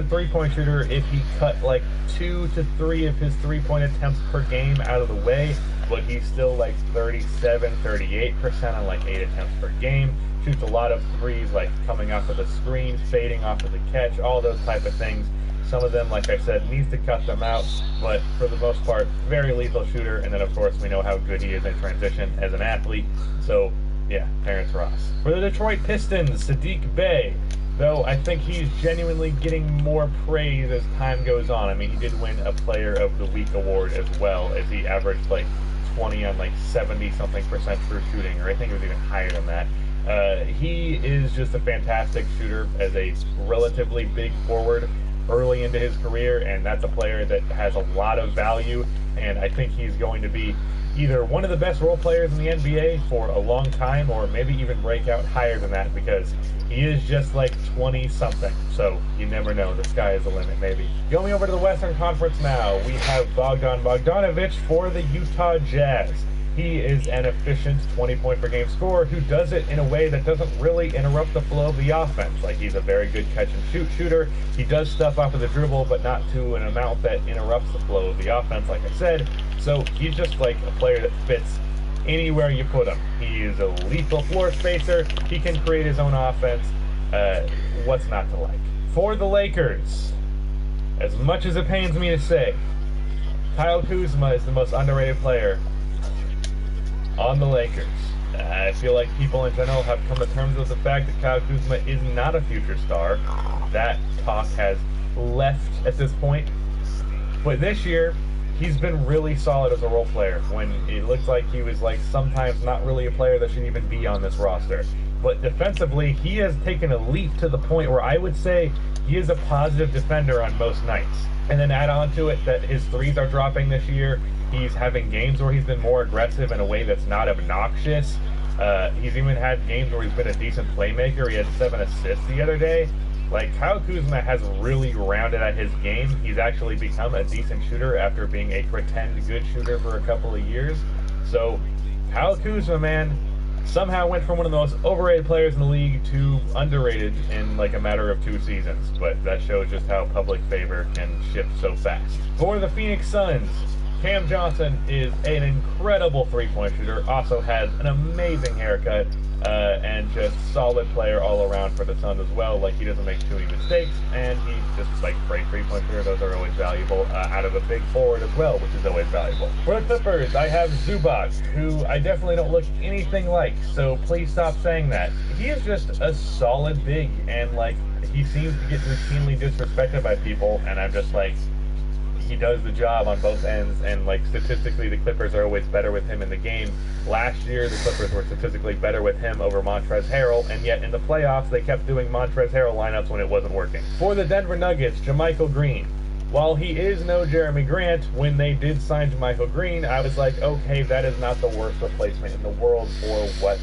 3-point shooter if he cut like 2 to 3 of his 3-point attempts per game out of the way, but he's still like 37-38% on like 8 attempts per game. Shoots a lot of threes, like coming off of the screen, fading off of the catch, all those type of things. Some of them, like I said, needs to cut them out, but for the most part, very lethal shooter. And then, of course, we know how good he is in transition as an athlete. So, yeah, Terrence Ross. For the Detroit Pistons, Sadiq Bey, though I think he's genuinely getting more praise as time goes on. I mean, he did win a Player of the Week award as well, as he averaged like 20 on like 70-something% true shooting, or I think it was even higher than that. He is just a fantastic shooter as a relatively big forward early into his career, and that's a player that has a lot of value, and I think he's going to be either one of the best role players in the NBA for a long time, or maybe even break out higher than that, because he is just like 20-something, so you never know. The sky is the limit, maybe. Going over to the Western Conference now, we have Bogdan Bogdanovic for the Utah Jazz. He is an efficient 20-point-per-game scorer who does it in a way that doesn't really interrupt the flow of the offense. Like, he's a very good catch-and-shoot shooter. He does stuff off of the dribble, but not to an amount that interrupts the flow of the offense, like I said. So he's just like a player that fits anywhere you put him. He is a lethal floor spacer. He can create his own offense. What's not to like? For the Lakers, as much as it pains me to say, Kyle Kuzma is the most underrated player on the Lakers. I feel like people in general have come to terms with the fact that Kyle Kuzma is not a future star. That talk has left at this point. But this year, he's been really solid as a role player when it looked like he was like sometimes not really a player that should even be on this roster. But defensively, he has taken a leap to the point where I would say he is a positive defender on most nights. And then add on to it that his threes are dropping this year. He's having games where he's been more aggressive in a way that's not obnoxious. He's even had games where he's been a decent playmaker. He had 7 assists the other day. Like, Kyle Kuzma has really rounded out his game. He's actually become a decent shooter after being a pretend good shooter for a couple of years. So, Kyle Kuzma, man, somehow went from one of the most overrated players in the league to underrated in like a matter of 2 seasons. But that shows just how public favor can shift so fast. For the Phoenix Suns, Cam Johnson is an incredible three-point shooter, also has an amazing haircut, and just solid player all around for the Suns as well. Like, he doesn't make too many mistakes, and he's just like great three-point shooter. Those are always valuable out of a big forward as well, which is always valuable. For the Clippers, I have Zubac, who I definitely don't look anything like, so please stop saying that. He is just a solid big, and like, he seems to get routinely disrespected by people, and I'm just like, he does the job on both ends, and like statistically the Clippers are always better with him in the game. Last year the Clippers were statistically better with him over Montrezl Harrell, and yet in the playoffs they kept doing Montrezl Harrell lineups when it wasn't working. For the Denver Nuggets, JaMychal Green. While he is no Jeremy Grant, when they did sign JaMychal Green, I was like, okay, that is not the worst replacement in the world for what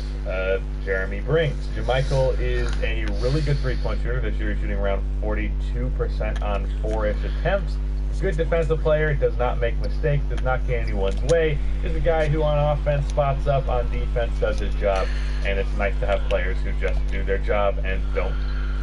Jeremy brings. JaMychal is a really good three-point shooter. This year he's shooting around 42% on 4-ish attempts. Good defensive player, does not make mistakes, does not get anyone's way, is a guy who on offense spots up, on defense does his job, and it's nice to have players who just do their job and don't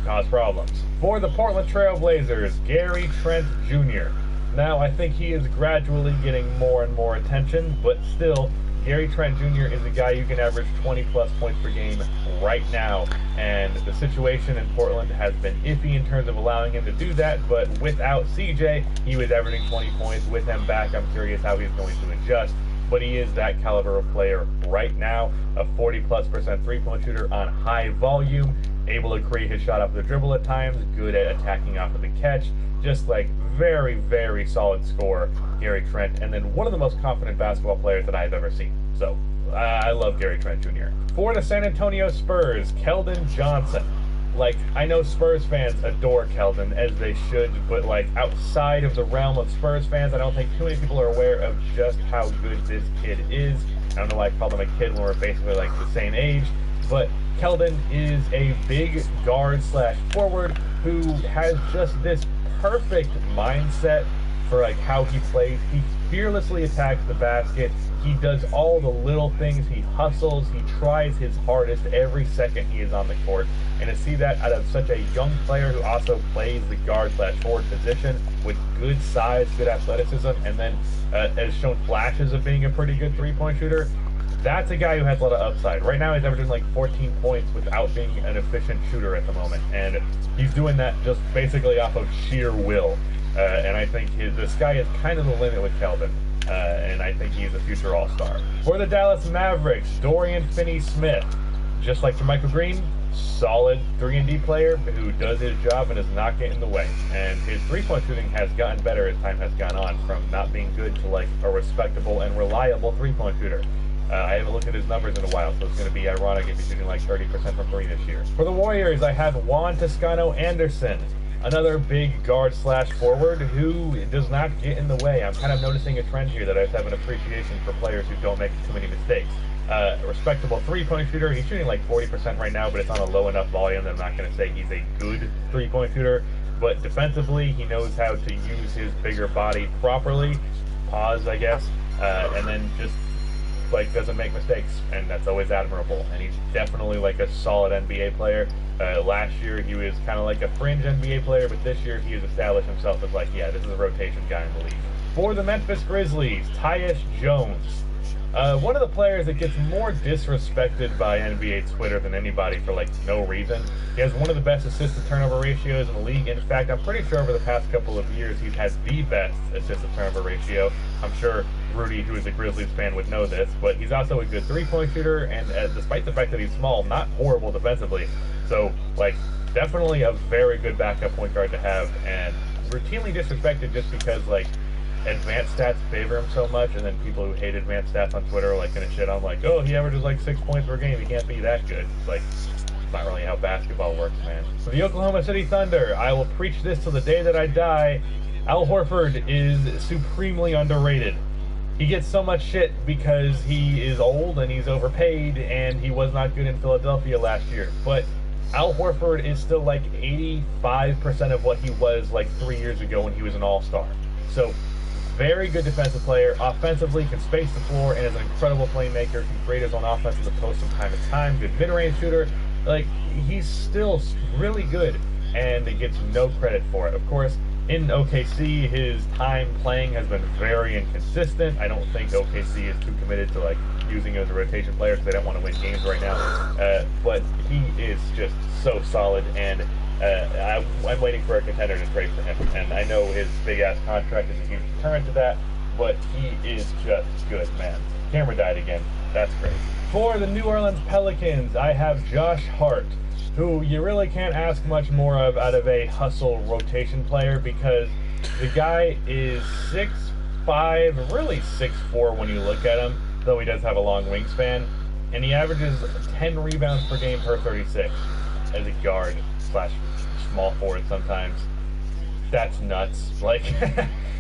cause problems. For the Portland Trail Blazers, Gary Trent Jr. Now, I think he is gradually getting more and more attention, but still, Gary Trent Jr. is a guy who can average 20-plus points per game right now, and the situation in Portland has been iffy in terms of allowing him to do that, but without CJ, he was averaging 20 points. With him back, I'm curious how he's going to adjust, but he is that caliber of player right now, a 40-plus% three-point shooter on high volume, able to create his shot off the dribble at times, good at attacking off of the catch, just like very, very solid scorer, Gary Trent, and then one of the most confident basketball players that I've ever seen. So, I love Gary Trent Jr. For the San Antonio Spurs, Keldon Johnson. Like, I know Spurs fans adore Keldon, as they should, but like, outside of the realm of Spurs fans, I don't think too many people are aware of just how good this kid is. I don't know why I called him a kid when we're basically like the same age, but Keldon is a big guard/forward who has just this perfect mindset for like how he plays. He fearlessly attacks the basket. He does all the little things. He hustles. He tries his hardest every second he is on the court. And to see that out of such a young player who also plays the guard/forward position with good size, good athleticism, and then has shown flashes of being a pretty good three-point shooter, that's a guy who has a lot of upside. Right now he's averaging like 14 points without being an efficient shooter at the moment. And he's doing that just basically off of sheer will. And I think the sky is kind of the limit with Keldon. And I think he's a future all-star. For the Dallas Mavericks, Dorian Finney-Smith. Just like JaMychal Green, solid 3-and-D player who does his job and does not get in the way. And his three-point shooting has gotten better as time has gone on, from not being good to like a respectable and reliable three-point shooter. I haven't looked at his numbers in a while, so it's going to be ironic if he's shooting like 30% from 3 this year. For the Warriors, I have Juan Toscano-Anderson, another big guard/forward who does not get in the way. I'm kind of noticing a trend here that I just have an appreciation for players who don't make too many mistakes. Respectable three-point shooter. He's shooting like 40% right now, but it's on a low enough volume that I'm not going to say he's a good three-point shooter. But defensively, he knows how to use his bigger body properly. Pause, I guess. And then just like doesn't make mistakes, and that's always admirable. And he's definitely like a solid NBA player. Last year he was kind of like a fringe NBA player, but this year he has established himself as like, yeah, this is a rotation guy in the league. For the Memphis Grizzlies, Tyus Jones. One of the players that gets more disrespected by NBA Twitter than anybody for like no reason. He has one of the best assist-to-turnover ratios in the league. In fact, I'm pretty sure over the past couple of years he's had the best assist-to-turnover ratio. I'm sure Rudy, who is a Grizzlies fan, would know this, but he's also a good three-point shooter, and despite the fact that he's small, not horrible defensively. So, like, definitely a very good backup point guard to have, and routinely disrespected just because, like, advanced stats favor him so much, and then people who hate advanced stats on Twitter are like gonna shit on like, oh, he averages like 6 points per game, he can't be that good. It's like, it's not really how basketball works, man. For the Oklahoma City Thunder, I will preach this till the day that I die. Al Horford is supremely underrated. He gets so much shit because he is old and he's overpaid and he was not good in Philadelphia last year, but Al Horford is still like 85% of what he was like 3 years ago when he was an all-star. So, very good defensive player. Offensively, can space the floor and is an incredible playmaker. Can create his own offense in the post from time to time. Good mid-range shooter. Like, he's still really good, and he gets no credit for it. Of course, in OKC, his time playing has been very inconsistent. I don't think OKC is too committed to like using him as a rotation player because they don't want to win games right now. But he is just so solid, and I'm waiting for a contender to trade for him, and I know his big-ass contract is a huge deterrent to that, but he is just good, man. Camera died again. That's great. For the New Orleans Pelicans, I have Josh Hart, who you really can't ask much more of out of a hustle rotation player because the guy is 6'5", really 6'4" when you look at him, though he does have a long wingspan, and he averages 10 rebounds per game per 36 as a guard / small forward sometimes. That's nuts. Like,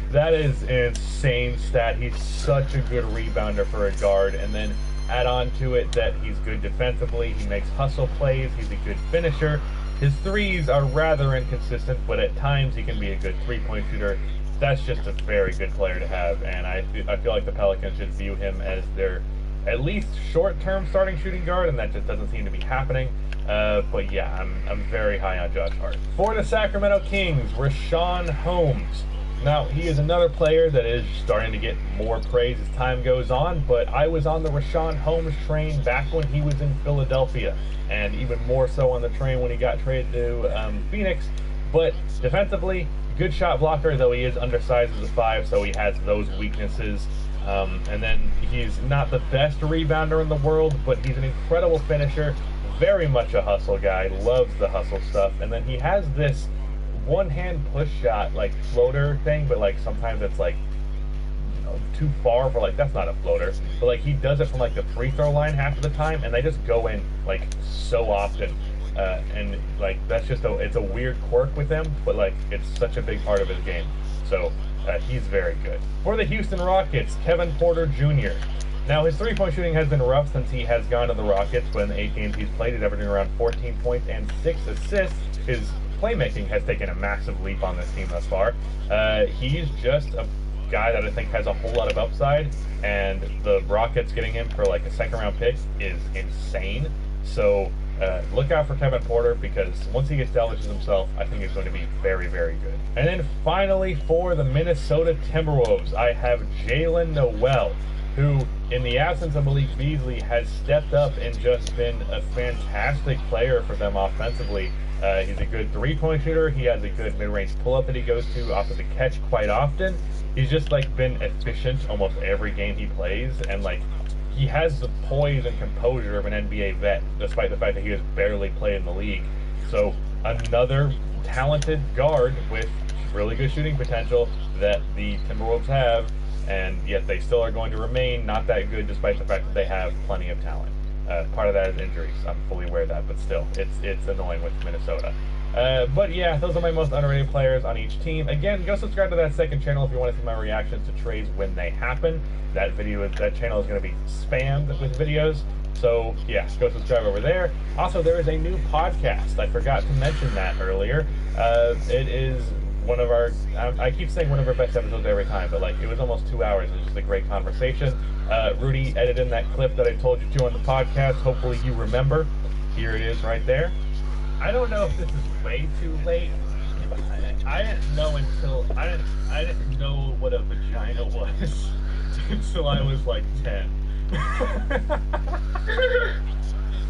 that is an insane stat. He's such a good rebounder for a guard, and then add on to it that he's good defensively, he makes hustle plays, he's a good finisher. His threes are rather inconsistent, but at times he can be a good three-point shooter. That's just a very good player to have, and I feel like the Pelicans should view him as their at least short-term starting shooting guard, and that just doesn't seem to be happening. But yeah, I'm very high on Josh Hart. For the Sacramento Kings, Richaun Holmes. Now, he is another player that is starting to get more praise as time goes on, but I was on the Richaun Holmes train back when he was in Philadelphia, and even more so on the train when he got traded to Phoenix. But defensively, good shot blocker, though he is undersized as a 5, so he has those weaknesses. And then he's not the best rebounder in the world, but he's an incredible finisher, very much a hustle guy, loves the hustle stuff, and then he has this one-hand push shot, like, floater thing, but, like, sometimes it's, like, you know, too far for, like, that's not a floater, but, like, he does it from, like, the free throw line half of the time, and they just go in, like, so often, and, like, that's just it's a weird quirk with him, but, like, it's such a big part of his game, so he's very good. For the Houston Rockets, Kevin Porter Jr. Now, his three-point shooting has been rough since he has gone to the Rockets, but in the 8 games he's played, he's averaging around 14 points and 6 assists. His playmaking has taken a massive leap on this team thus far. He's just a guy that I think has a whole lot of upside, and the Rockets getting him for like a second-round pick is insane. So look out for Kevin Porter, because once he establishes himself, I think he's going to be very, very good. And then finally, for the Minnesota Timberwolves, I have Jalen Noel, who, in the absence of Malik Beasley, has stepped up and just been a fantastic player for them offensively. He's a good three-point shooter. He has a good mid-range pull-up that he goes to off of the catch quite often. He's just, like, been efficient almost every game he plays, and, like, he has the poise and composure of an NBA vet, despite the fact that he has barely played in the league. So, another talented guard with really good shooting potential that the Timberwolves have, and yet they still are going to remain not that good despite the fact that they have plenty of talent. Part of that is injuries. I'm fully aware of that, but still, it's annoying with Minnesota. But yeah, those are my most underrated players on each team. Again, go subscribe to that second channel if you want to see my reactions to trades when they happen. That channel is going to be spammed with videos. So yeah, go subscribe over there. Also, there is a new podcast. I forgot to mention that earlier. It is one of our, I keep saying one of our best episodes every time, but like, it was almost 2 hours. It was just a great conversation. Rudy edited in that clip that I told you to on the podcast. Hopefully you remember. Here it is right there. I don't know if this is way too late. I didn't know I didn't know what a vagina was until I was like 10.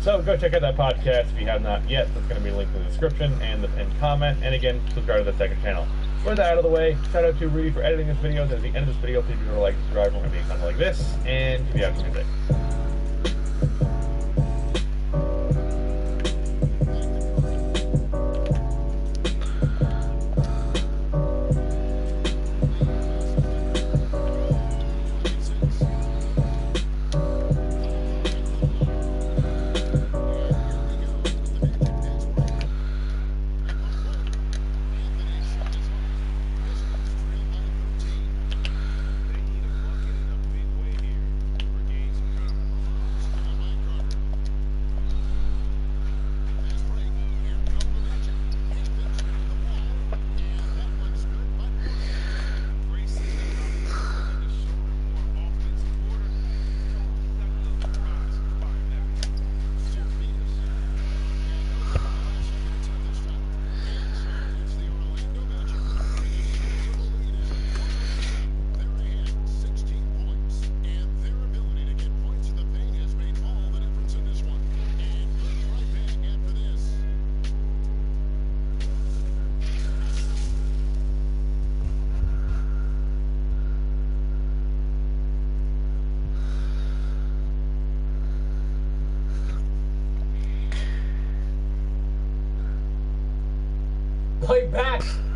So go check out that podcast if you have not yet. That's going to be linked in the description and the pinned comment. And again, subscribe to the second channel. With that out of the way, shout out to Rudy for editing this video. At the end of this video, please be sure to like, subscribe for more content like this. And if you have a good day.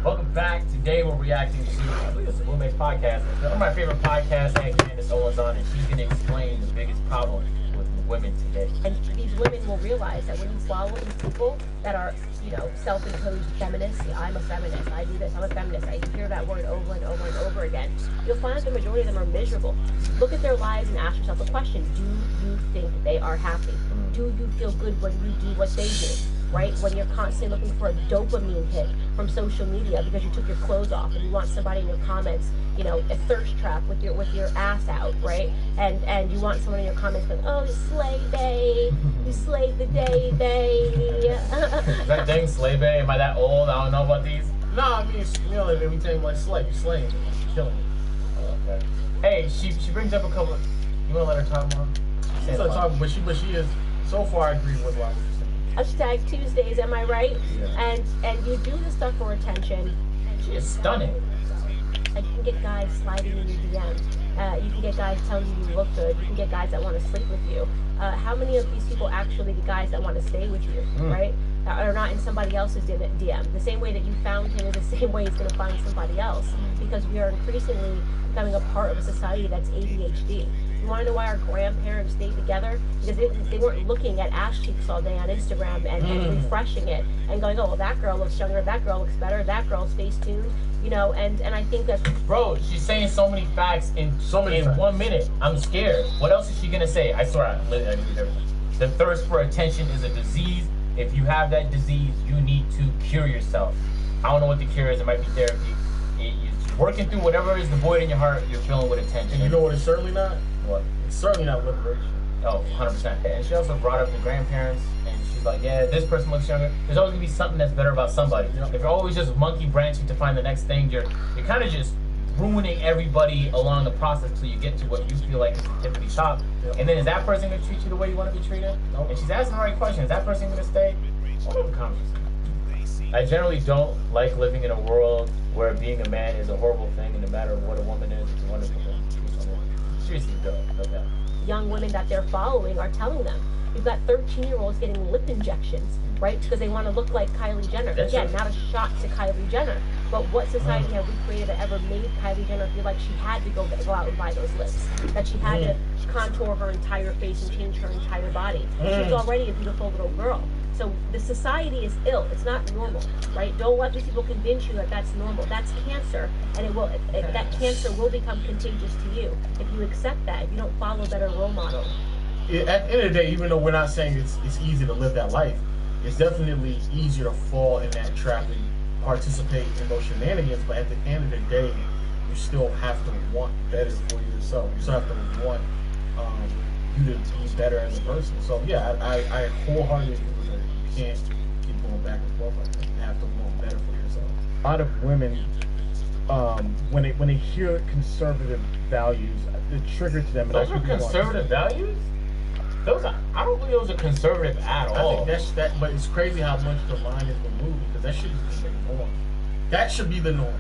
Welcome back. Today we're reacting to, I believe it's the Roommates podcast. One of my favorite podcasts, and Candace Owens on, and she's gonna explain the biggest problem with women today. And these women will realize that when you follow these people that are, you know, self-imposed feminists, I'm a feminist, I do this, I'm a feminist, I hear that word over and over and over again, you'll find that the majority of them are miserable. Look at their lives and ask yourself the question, do you think they are happy? Do you feel good when you do what they do? Right? When you're constantly looking for a dopamine hit from social media because you took your clothes off and you want somebody in your comments, you know, a thirst trap with your ass out, right? And you want someone in your comments going, oh, you slay bae, you slayed the day, bae. That dang slay bae, am I that old? I don't know about these. No, I mean, you know, every time like slay, you slaying, you killing it. Oh, okay. Hey, she brings up a couple. You wanna let her talk more? She's not talking, but she is. So far, I agree with a lot of what you're saying. Hashtag Tuesdays, am I right? Yeah. And you do this stuff for attention. She is stunning. And you can get guys sliding in your DMs. You can get guys telling you you look good. You can get guys that want to sleep with you. How many of these people actually the guys that want to stay with you, right? Are not in somebody else's DM. The same way that you found him is the same way he's going to find somebody else. Because we are increasingly becoming a part of a society that's ADHD. You want to know why our grandparents stayed together? Because they weren't looking at ass cheeks all day on Instagram and refreshing it and going, oh, well, that girl looks younger, that girl looks better, that girl's face tuned, you know, and I think that... Bro, she's saying so many facts in 1 minute. I'm scared. What else is she going to say? I swear, I need everything. The thirst for attention is a disease. If you have that disease, you need to cure yourself. I don't know what the cure is. It might be therapy. It's working through whatever is the void in your heart you're filling with attention. And you know what it's certainly not? What? It's certainly not liberation. Oh, 100%. And she also brought up the grandparents, and she's like, yeah, this person looks younger. There's always going to be something that's better about somebody. Yep. If you're always just monkey branching to find the next thing, you're kind of just ruining everybody along the process until you get to what you feel like is the tippity top. Yep. And then is that person going to treat you the way you want to be treated? Nope. And she's asking the right question. Is that person going to stay? I generally don't like living in a world where being a man is a horrible thing, and no matter what a woman is, it's a wonderful thing. Seriously, okay. Young women that they're following are telling them. You've got 13-year-olds getting lip injections, right? Because they want to look like Kylie Jenner. That's Again, true. not a shot to Kylie Jenner. But what society have we created that ever made Kylie Jenner feel like she had to go out and buy those lips? That she had to contour her entire face and change her entire body? She's already a beautiful little girl. So the society is ill. It's not normal, right? Don't let these people convince you that that's normal. That's cancer, and that cancer will become contagious to you if you accept that. If you don't follow better role models. At the end of the day, even though we're not saying it's easy to live that life, it's definitely easier to fall in that trap and participate in those shenanigans. But at the end of the day, you still have to want better for yourself. You still have to want you to be better as a person. So yeah, I wholeheartedly agree with her. You can't keep going back and forth like that. You have to want better for yourself. A lot of women when they hear conservative values, the trigger to them. Those are conservative values? I don't believe those are conservative at all. I think that, but it's crazy how much the line is removed because that should be the norm. That should be the norm.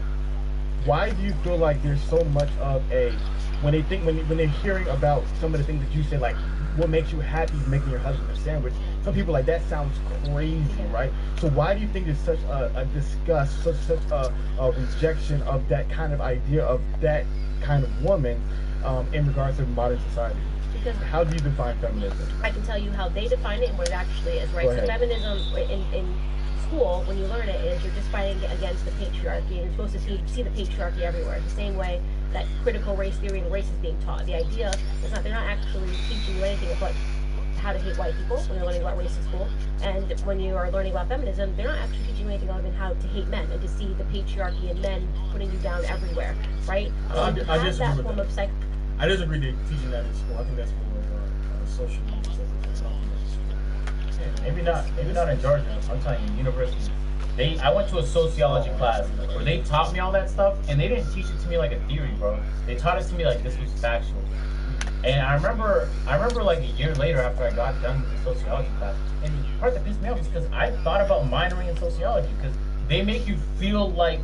Why do you feel like there's so much of when they're hearing about some of the things that you say, like what makes you happy making your husband a sandwich? Some people like that sounds crazy, right? So why do you think there's such a disgust, such a rejection of that kind of idea of that kind of woman in regards to modern society? Because how do you define feminism? I can tell you how they define it and what it actually is, right? So feminism in school, when you learn it, is you're just fighting against the patriarchy, and you're supposed to see the patriarchy everywhere. The same way that critical race theory and race is being taught. The idea is they're not actually teaching you anything about how to hate white people when you're learning about race in school, and when you are learning about feminism, they're not actually teaching you anything other than how to hate men and to see the patriarchy and men putting you down everywhere, right? I disagree with that. I disagree with teaching that in school. I think that's more social media. Maybe not in Georgia. I'm telling you, university. I went to a sociology class where they taught me all that stuff, and they didn't teach it to me like a theory, bro. They taught it to me like this was factual. And I remember like a year later after I got done with the sociology class, and the part that pissed me off is because I thought about minoring in sociology because they make you feel like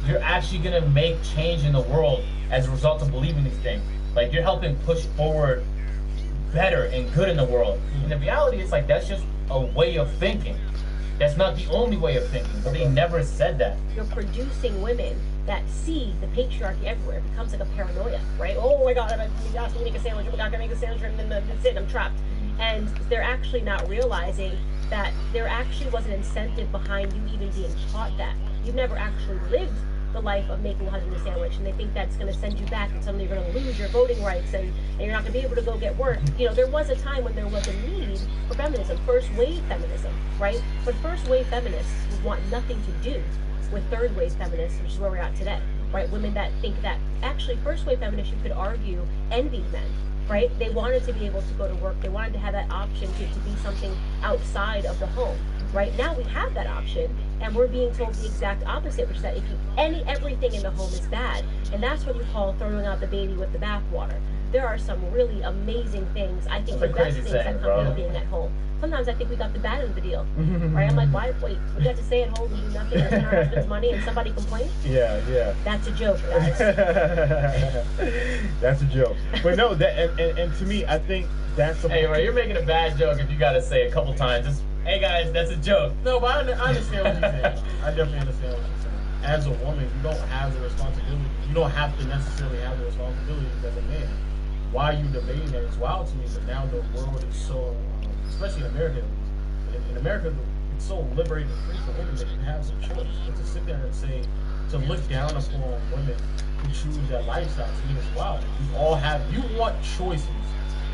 you're actually gonna make change in the world as a result of believing these things. Like you're helping push forward better and good in the world. And the reality is like that's just a way of thinking. That's not the only way of thinking, but they never said that. You're producing women that see the patriarchy everywhere. It becomes like a paranoia, right? Oh my God, I asked me to make a sandwich. I'm not gonna make a sandwich, and then that's it. I'm trapped. And they're actually not realizing that there actually was an incentive behind you even being taught that. You've never actually lived the life of making a husband a sandwich, and they think that's going to send you back and suddenly you're going to lose your voting rights and you're not going to be able to go get work. You know, there was a time when there was a need for feminism, first wave feminism, right? But first wave feminists want nothing to do with third wave feminists, which is where we're at today, right? Women that think that actually first wave feminists, you could argue, envied men, right? They wanted to be able to go to work. They wanted to have that option to be something outside of the home. Right now we have that option, and we're being told the exact opposite, which is that everything in the home is bad, and that's what you call throwing out the baby with the bathwater. There are some really amazing things. I think the best things that come out of being at home. Sometimes I think we got the bad end of the deal, right? I'm like, wait, we got to stay at home and do nothing and spend our husband's money, and somebody complains? Yeah. That's a joke, guys. That's a joke. But no, and to me, I think that's a... Hey, you're making a bad joke if you got to say a couple times. Just, hey guys, that's a joke. No, but I understand what you're saying. I definitely understand what you're saying. As a woman, you don't have the responsibility. You don't have to necessarily have the responsibilities as a man. Why are you debating that? It's wild to me, but now the world is so, especially in America, in America, it's so liberated and free for women that you have some choice. But to sit there and say, to look down upon women who choose that lifestyle, to me is wild. You want choices.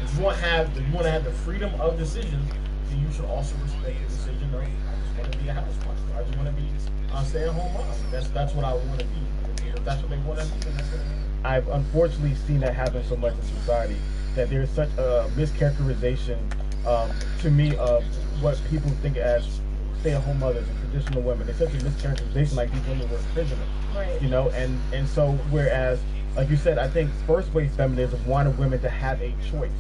If you want to have the freedom of decisions, then you should also respect the decision of, I just want to be a housewife. I just want to be a stay-at-home mom. That's what I want to be. If that's what they want to be, then that's what they want. I've unfortunately seen that happen so much in society, that there's such a mischaracterization to me of what people think as stay-at-home mothers and traditional women. There's such a mischaracterization, like these women were prisoners, right? You know, and so whereas, like you said, I think first wave feminism wanted women to have a choice,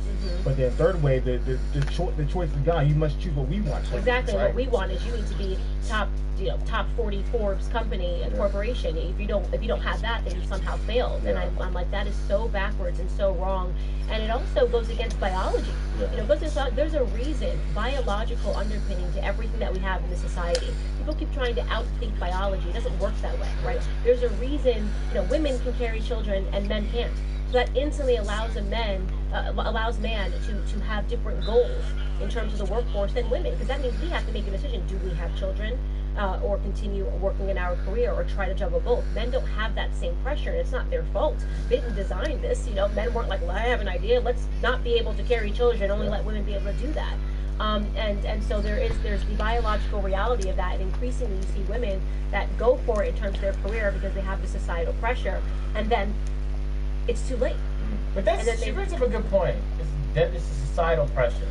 but then third wave, the choice is gone. You must choose what we want. Exactly, right? What we want is you need to be top 40 Forbes company, a corporation. If you don't have that, then you somehow failed. And I'm like, that is so backwards and so wrong. And it also goes against biology. You know, there's a reason, biological underpinning to everything that we have in this society. People keep trying to outthink biology. It doesn't work that way, right? There's a reason, women can carry children and men can't. So that instantly allows man to have different goals in terms of the workforce than women, because that means we have to make a decision: do we have children, or continue working in our career, or try to juggle both? Men don't have that same pressure, and it's not their fault. They didn't design this. Men weren't like, well, I have an idea, let's not be able to carry children, only let women be able to do that. And so there's the biological reality of that, and increasingly you see women that go for it in terms of their career because they have the societal pressure, and then it's too late. But she brings up a good point. It's a societal pressure.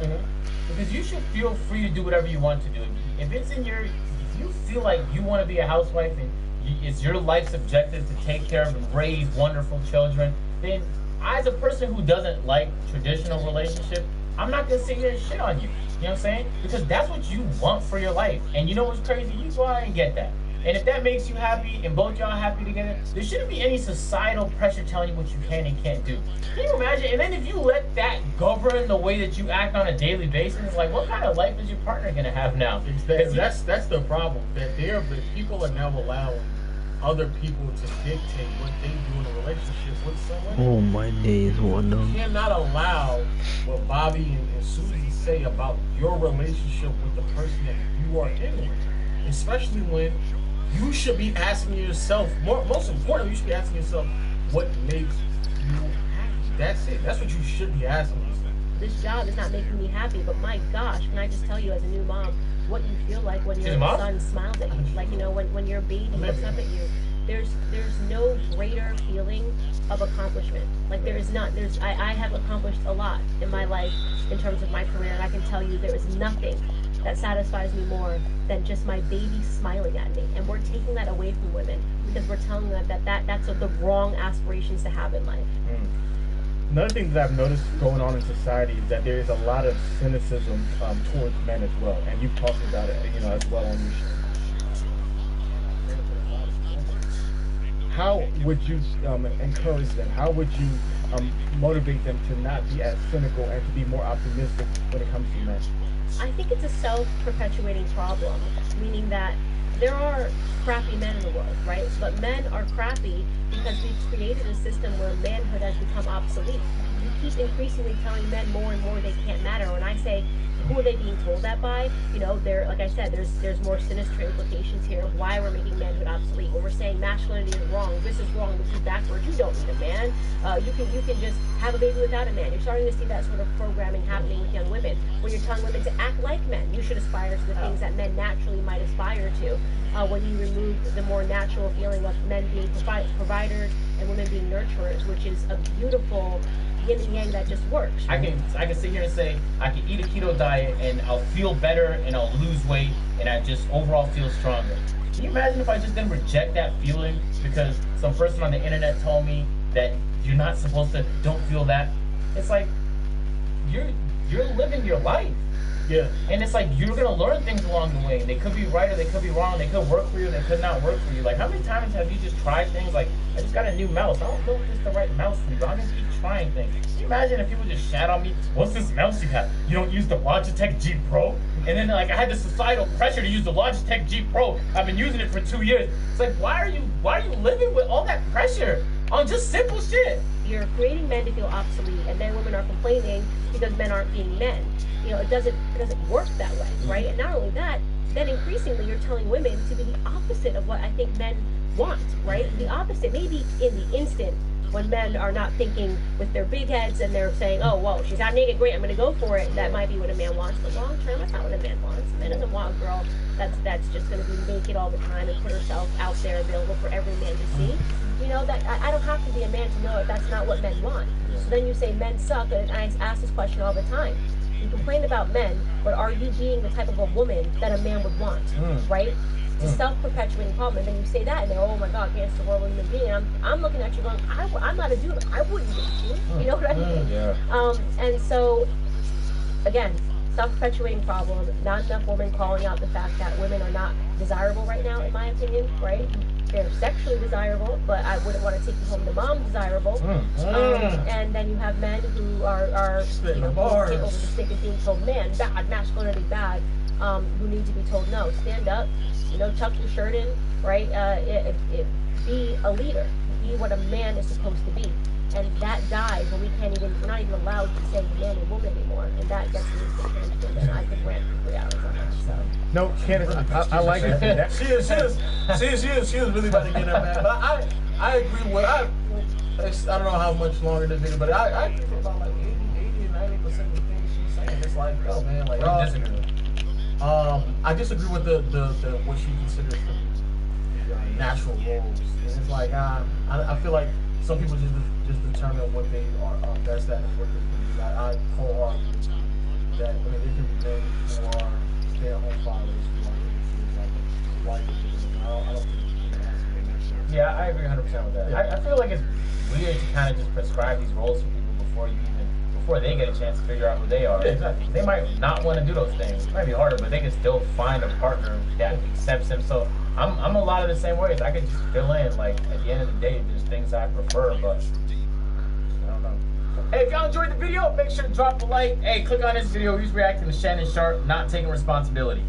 Because you should feel free to do whatever you want to do. If you feel like you want to be a housewife and it's your life's objective to take care of and raise wonderful children, then as a person who doesn't like traditional relationship, I'm not gonna sit here and shit on you. You know what I'm saying? Because that's what you want for your life. And you know what's crazy? You go out and get that. And if that makes you happy and both y'all happy together, there shouldn't be any societal pressure telling you what you can and can't do. Can you imagine? And then if you let that govern the way that you act on a daily basis, like what kind of life is your partner gonna have now? That's the problem. That people are now allowing other people to dictate what they do in a relationship with someone. Oh, my days, one of You cannot allow what Bobby and Susie say about your relationship with the person that you are in with, especially when you should be asking yourself, most importantly, you should be asking yourself what makes you happy. That's it. That's what you should be asking yourself. This job is not making me happy, but my gosh, can I just tell you as a new mom, what you feel like when your son smiles at you. Like, you know, when your baby looks up at you, there's no greater feeling of accomplishment. Like there is not. I have accomplished a lot in my life in terms of my career, and I can tell you there is nothing that satisfies me more than just my baby smiling at me. And we're taking that away from women because we're telling them that's the wrong aspirations to have in life. Another thing that I've noticed going on in society is that there is a lot of cynicism towards men as well, and you've talked about it, you know, as well on your show. How would you encourage them? How would you motivate them to not be as cynical and to be more optimistic when it comes to men? I think it's a self-perpetuating problem, meaning that there are crappy men in the world, right? But men are crappy because we've created a system where manhood has become obsolete. You keep increasingly telling men more and more they can't matter. When I say, who are they being told that by? You know, like I said, there's more sinister implications here of why we're making manhood obsolete. When we're saying masculinity is wrong, this is backwards. You don't need a man. You can just have a baby without a man. You're starting to see that sort of programming happening with young women, where you're telling women to act like men. You should aspire to the things that men naturally might aspire to. When you remove the more natural feeling of men being providers and women being nurturers, which is a beautiful yin and yang that just works. I can sit here and say I can eat a keto diet and I'll feel better and I'll lose weight and I just overall feel stronger. Can you imagine if I just didn't reject that feeling because some person on the internet told me that you're not supposed to, don't feel that? It's like you're living your life. Yeah. And it's like you're gonna learn things along the way. They could be right or they could be wrong. They could work for you, they could not work for you. Like how many times have you just tried things like, I just got a new mouse. I don't know if it's the right mouse for you, but I'm gonna keep trying things. Can you imagine if people just shat on me? What's this mouse you have? You don't use the Logitech G Pro? And then like I had the societal pressure to use the Logitech G Pro. I've been using it for 2 years. It's like why are you living with all that pressure on just simple shit? You're creating men to feel obsolete, and then women are complaining because men aren't being men. You know, it doesn't work that way, right? And not only that, then increasingly you're telling women to be the opposite of what I think men want, right? The opposite, maybe in the instant when men are not thinking with their big heads and they're saying, oh, whoa, she's out naked, great, I'm gonna go for it. That might be what a man wants, but long term, that's not what a man wants. A man doesn't want a girl that's just gonna be naked all the time and put herself out there available for every man to see. You know, that I don't have to be a man to know that that's not what men want. So then you say men suck, and I ask this question all the time. You complain about men, but are you being the type of a woman that a man would want, right? It's a self-perpetuating problem, and then you say that, and they're, oh my God, against the world human being. And I'm looking at you going, I'm not a dude. I wouldn't date you. You know what I mean? Yeah. And so, again, self-perpetuating problem. Not enough women calling out the fact that women are not desirable right now, in my opinion, right? They're sexually desirable, but I wouldn't want to take you home to mom desirable. And then you have men who are you know, over the stick and being told, man, bad, masculinity bad, who need to be told, no, stand up, you know, tuck your shirt in, right? Be a leader. Be what a man is supposed to be. And that dies when we're not even allowed to say man and woman anymore. And that gets me to transgender. And I could rant for 3 hours on that, so. No, Candace, I like it. She is really about to get her mad. But I agree with, I don't know how much longer this video, but I agree with about like 80 and 90% of the things she's saying. It's like, oh man, like, I disagree with the what she considers the natural roles. And it's like, I feel like some people just determine what they are best at and what they can do. I wholeheartedly agree that, I mean, there can be men who are stay-at-home fathers who are like wife. I don't think you can ask me I agree 100% with that. I feel like it's weird to kind of just prescribe these roles for people before they get a chance to figure out who they are. Yeah, exactly. They might not want to do those things. It might be harder, but they can still find a partner that accepts them. So I'm a lot of the same ways. I could just fill in. Like at the end of the day, there's things I prefer, but I don't know. Hey, if y'all enjoyed the video, make sure to drop a like. Hey, click on this video. He's reacting to Shannon Sharp not taking responsibility.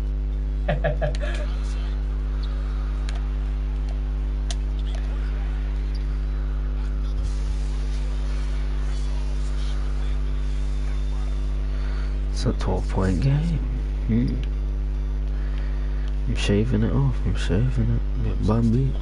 It's a 12-point game. I'm shaving it off. I'm shaving it bit by bit.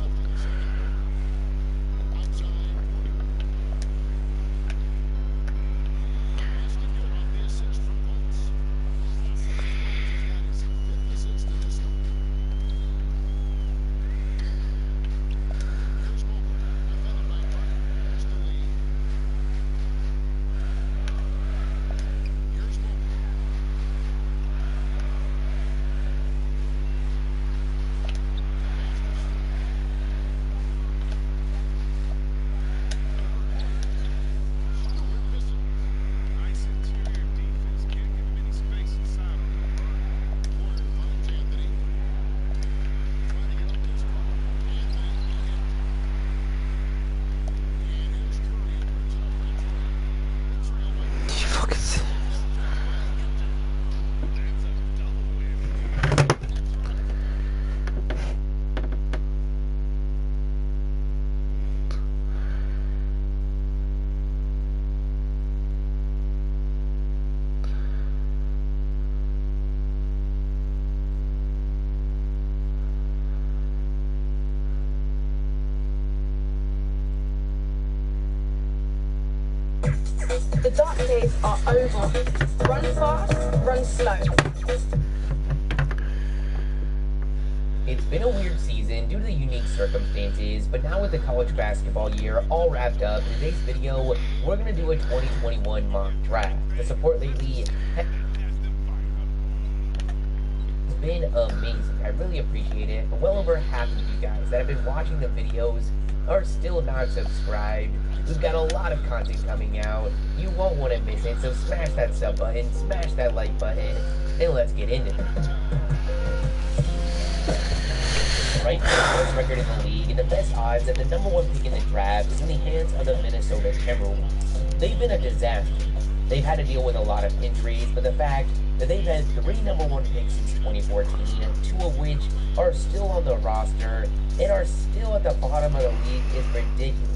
The dark days are over. Run fast, run slow. It's been a weird season due to the unique circumstances, but now with the college basketball year all wrapped up, in today's video, we're going to do a 2021 mock draft. The support lately has been amazing. I really appreciate it. Well over half of you guys that have been watching the videos are still not subscribed. We've got a lot of content coming out. You won't want to miss it, so smash that sub button, smash that like button, and let's get into it. Right now, the worst record in the league and the best odds at the #1 pick in the draft is in the hands of the Minnesota Timberwolves. They've been a disaster. They've had to deal with a lot of injuries, but the fact that they've had 3 #1 picks since 2014, 2 of which are still on the roster and are still at the bottom of the league is ridiculous.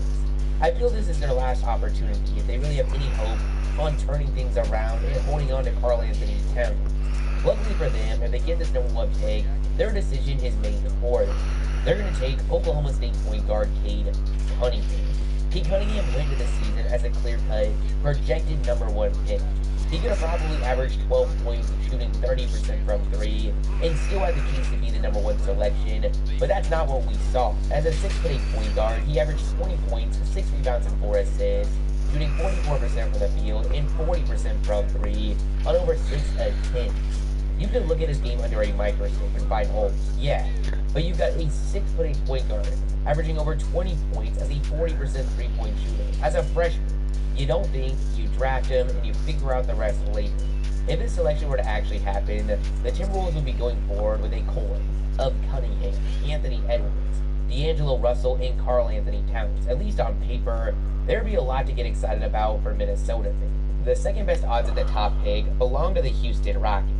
I feel this is their last opportunity if they really have any hope on turning things around and holding on to Karl Anthony Towns. Luckily for them, if they get this #1 pick, their decision is made before them. They're going to take Oklahoma State point guard Cade Cunningham. Cade Cunningham went into the season as a clear-cut, projected #1 pick. He could have probably averaged 12 points, shooting 30% from 3, and still had the keys to be the #1 selection, but that's not what we saw. As a 6'8" point guard, he averaged 20 points, 6 rebounds, and 4 assists, shooting 44% from the field and 40% from 3 on over 6 attempts. You can look at his game under a microscope and find holes, yeah, but you've got a 6'8" point guard averaging over 20 points as a 40% three-point shooter. As a freshman, you don't think, you draft him, and you figure out the rest later. If this selection were to actually happen, the Timberwolves would be going forward with a core of Cunningham, Anthony Edwards, D'Angelo Russell, and Karl Anthony Towns. At least on paper, there'd be a lot to get excited about for Minnesota fans. The second best odds at the top pick belong to the Houston Rockets.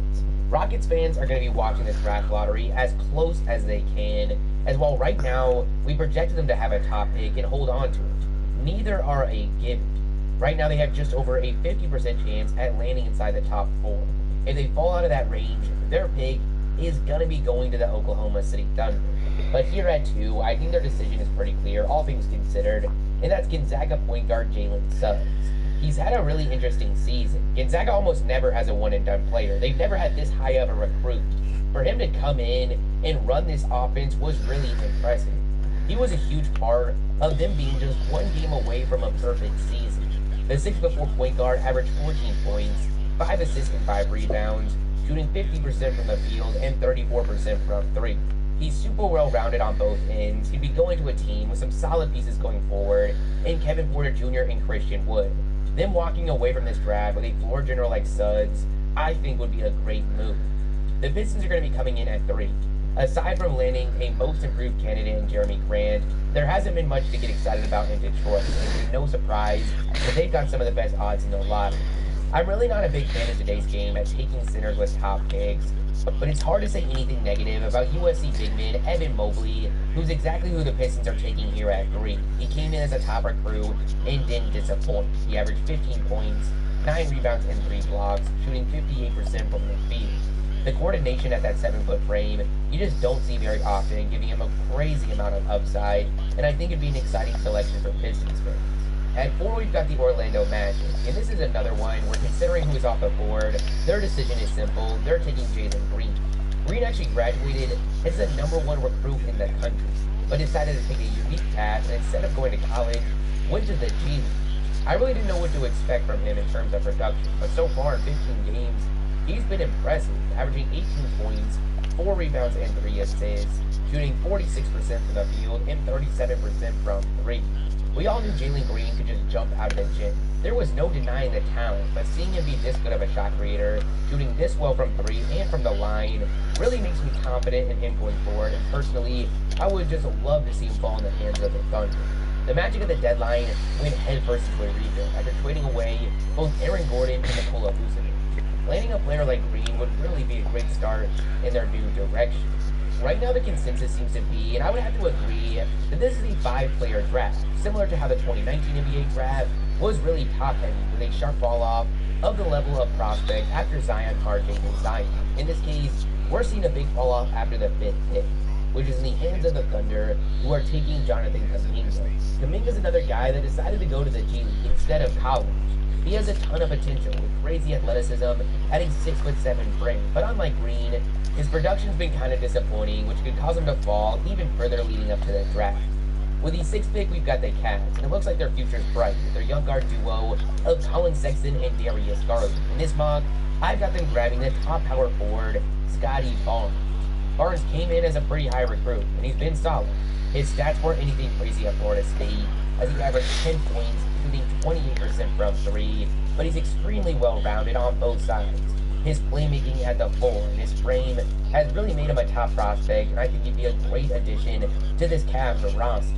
Rockets fans are going to be watching this draft lottery as close as they can, as while right now, we projected them to have a top pick and hold on to it. Neither are a given. Right now, they have just over a 50% chance at landing inside the top 4. If they fall out of that range, their pick is going to be going to the Oklahoma City Thunder. But here at 2, I think their decision is pretty clear, all things considered, and that's Gonzaga point guard Jalen Suggs. He's had a really interesting season. Gonzaga almost never has a one-and-done player. They've never had this high of a recruit. For him to come in and run this offense was really impressive. He was a huge part of them being just 1 game away from a perfect season. The 6'4" point guard averaged 14 points, 5 assists and 5 rebounds, shooting 50% from the field and 34% from 3. He's super well-rounded on both ends. He'd be going to a team with some solid pieces going forward in Kevin Porter Jr. and Christian Wood. Them walking away from this draft with a floor general like Suggs, I think would be a great move. The Pistons are going to be coming in at 3. Aside from landing a most improved candidate in Jeremy Grant, there hasn't been much to get excited about in Detroit. It's no surprise that they've got some of the best odds in the lottery. I'm really not a big fan of today's game at taking centers with top picks, but it's hard to say anything negative about USC big man Evan Mobley, who's exactly who the Pistons are taking here at 3. He came in as a top recruit and didn't disappoint. He averaged 15 points, 9 rebounds, and 3 blocks, shooting 58% from the field. The coordination at that 7-foot frame, you just don't see very often, giving him a crazy amount of upside, and I think it'd be an exciting selection for Pistons fans. At 4, we've got the Orlando Magic, and this is another one where, considering who is off the board, their decision is simple. They're taking Jalen Green. Green actually graduated as the #1 recruit in the country, but decided to take a unique path, and instead of going to college, went to the G League. I really didn't know what to expect from him in terms of production, but so far in 15 games, he's been impressive, averaging 18 points, 4 rebounds, and 3 assists, shooting 46% from the field and 37% from 3. We all knew Jalen Green could just jump out of the gym. There was no denying the talent, but seeing him be this good of a shot creator, shooting this well from 3 and from the line, really makes me confident in him going forward, and personally, I would just love to see him fall in the hands of the Thunder. The Magic at the deadline went headfirst into a rebuild after trading away both Aaron Gordon and Nikola Vucevic. Landing a player like Green would really be a great start in their new direction. Right now the consensus seems to be, and I would have to agree, that this is a 5-player draft, similar to how the 2019 NBA draft was really top-heavy with a sharp fall-off of the level of prospect after Zion, RJ, and Zion. In this case, we're seeing a big fall-off after the 5th pick, which is in the hands of the Thunder, who are taking Jonathan Kuminga. Kuminga's another guy that decided to go to the G League instead of college. He has a ton of potential with crazy athleticism at a 6'7" frame, but unlike Green, his production's been kind of disappointing, which could cause him to fall even further leading up to the draft. With the 6th pick, we've got the Cavs, and it looks like their future's bright with their young guard duo of Colin Sexton and Darius Garland. In this mock, I've got them grabbing the top power forward, Scotty Barnes. Barnes came in as a pretty high recruit, and he's been solid. His stats weren't anything crazy at Florida State, as he averaged 10 points, shooting 28% from 3, but he's extremely well-rounded on both sides. His playmaking at the 4 and his frame has really made him a top prospect, and I think he'd be a great addition to this Cavs roster.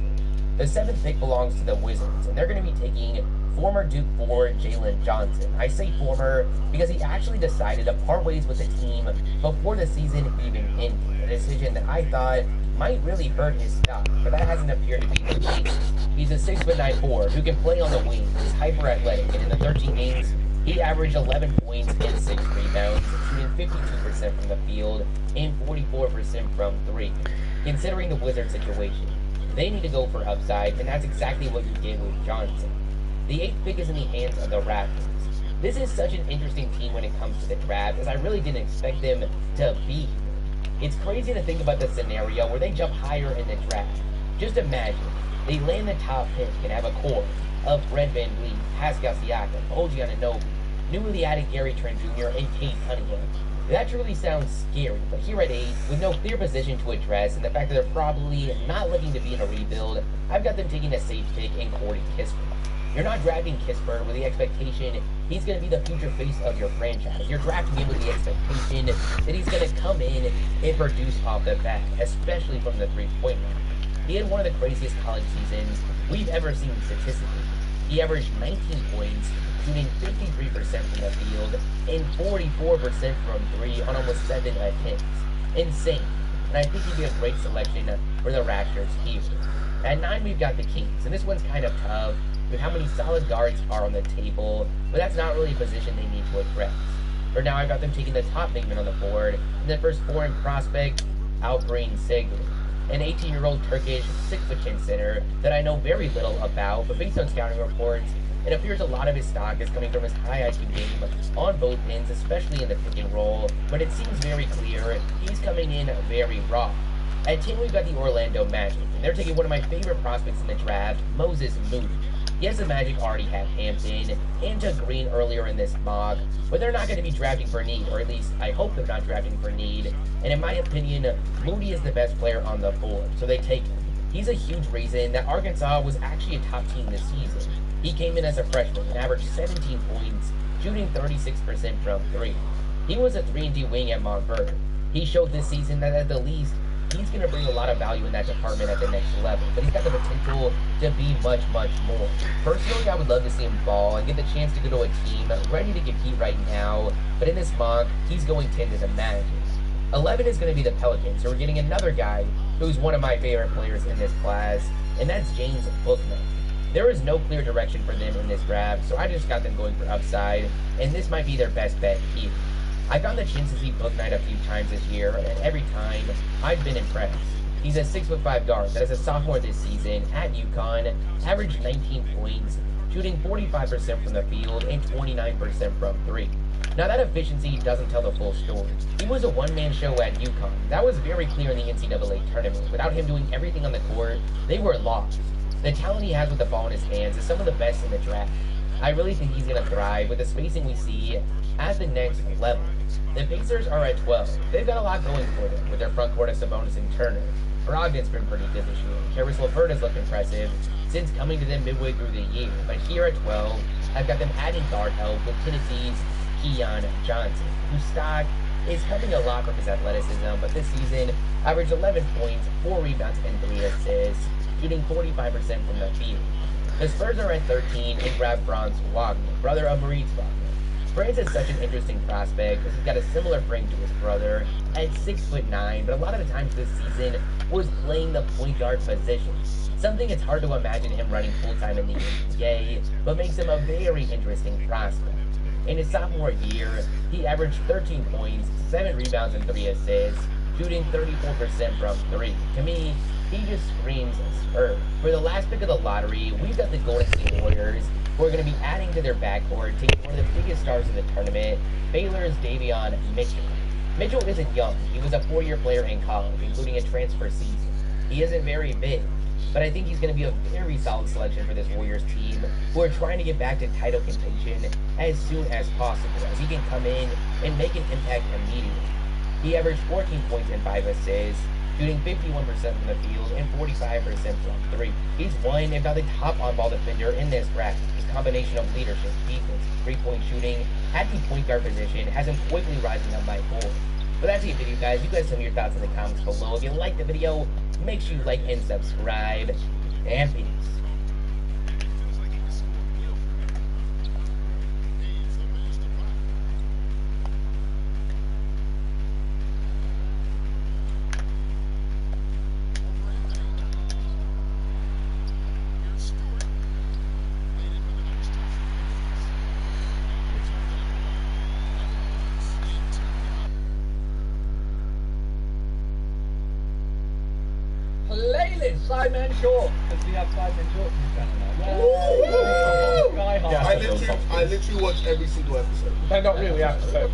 The 7th pick belongs to the Wizards, and they're going to be taking former Duke forward Jalen Johnson. I say former because he actually decided to part ways with the team before the season even ended, a decision that I thought might really hurt his stock, but that hasn't appeared to be the case. He's a 6'9" forward who can play on the wing. He's hyper-athletic, and in the 13 games, he averaged 11 points and 6 rebounds, shooting 52% from the field and 44% from 3. Considering the Wizards situation, they need to go for upside, and that's exactly what you get with Johnson. The 8th pick is in the hands of the Raptors. This is such an interesting team when it comes to the draft, as I really didn't expect them to be here. It's crazy to think about the scenario where they jump higher in the draft. Just imagine, they land the top pick and have a core of Fred VanVleet, Pascal Siakam, OG Anunoby, newly added Gary Trent Jr., and Cade Cunningham. That truly sounds scary, but here at 8, with no clear position to address, and the fact that they're probably not looking to be in a rebuild, I've got them taking a safe pick in Corey Kispert. You're not drafting Kispert with the expectation he's going to be the future face of your franchise. You're drafting him with the expectation that he's going to come in and produce off the bat, especially from the 3-point line. He had one of the craziest college seasons we've ever seen statistically. He averaged 19 points, shooting 53% from the field and 44% from 3 on almost 7 attempts. Insane. And I think he'd be a great selection for the Raptors here. At 9, we've got the Kings, and this one's kind of tough with how many solid guards are on the table, but that's not really a position they need to address. For now, I've got them taking the top big man on the board, and the first foreign prospect, Alperen Sengun, an 18-year-old Turkish 6'10" center that I know very little about, but based on scouting reports, it appears a lot of his stock is coming from his high IQ game on both ends, especially in the pick and roll, but it seems very clear he's coming in very raw. At 10, we've got the Orlando Magic, and they're taking one of my favorite prospects in the draft, Moses Moody. Yes, the Magic already have Hampton and took Green earlier in this mock, but they're not going to be drafting for need, or at least I hope they're not drafting for need. And in my opinion, Moody is the best player on the board, so they take him. He's a huge reason that Arkansas was actually a top team this season. He came in as a freshman and averaged 17 points, shooting 36% from 3. He was a 3-and-D wing at Montverde. He showed this season that at the least, he's going to bring a lot of value in that department at the next level, but he's got the potential to be much, much more. Personally, I would love to see him fall and get the chance to go to a team ready to compete right now, but in this mock, he's going 10 to the Magic. 11 is going to be the Pelicans, so we're getting another guy who's one of my favorite players in this class, and that's James Bouknight. There is no clear direction for them in this draft, so I just got them going for upside, and this might be their best bet here. I've gotten the chance to see Bouknight a few times this year, and every time, I've been impressed. He's a 6'5" guard that as a sophomore this season at UConn, averaged 19 points, shooting 45% from the field and 29% from 3. Now that efficiency doesn't tell the full story. He was a one-man show at UConn. That was very clear in the NCAA tournament. Without him doing everything on the court, they were lost. The talent he has with the ball in his hands is some of the best in the draft. I really think he's going to thrive with the spacing we see at the next level. The Pacers are at 12. They've got a lot going for them with their front court of Sabonis and Turner. Brogdon's been pretty good this year. Caris LeVert has looked impressive since coming to them midway through the year. But here at 12, I've got them adding guard help with Tennessee's Keon Johnson, whose stock is coming a lot from his athleticism, but this season averaged 11 points, 4 rebounds, and 3 assists, shooting 45% from the field. The Spurs are at 13 and grab Franz Wagner, brother of Moritz Wagner. Franz is such an interesting prospect because he's got a similar frame to his brother at 6'9", but a lot of the times this season was playing the point guard position. Something it's hard to imagine him running full-time in the NBA, but makes him a very interesting prospect. In his sophomore year, he averaged 13 points, 7 rebounds, and 3 assists, shooting 34% from 3. To me, he just screams Spurs. For the last pick of the lottery, we've got the Golden State Warriors, who are going to be adding to their backcourt, taking one of the biggest stars in the tournament, Baylor's Davion Mitchell. Mitchell isn't young. He was a 4-year player in college, including a transfer season. He isn't very big, but I think he's going to be a very solid selection for this Warriors team, who are trying to get back to title contention as soon as possible, as he can come in and make an impact immediately. He averaged 14 points and 5 assists, shooting 51% from the field and 45% from 3. He's one, if not the top on-ball defender in this draft. His combination of leadership, defense, 3-point shooting, at the point guard position has him quickly rising up my board. But that's the video, guys. You guys tell me your thoughts in the comments below. If you like the video, make sure you like and subscribe. And peace. Playlist, Sideman Short, because we have Sideman Short in the channel now. Sky High. Yeah, I literally watch every single episode. No, not really episode.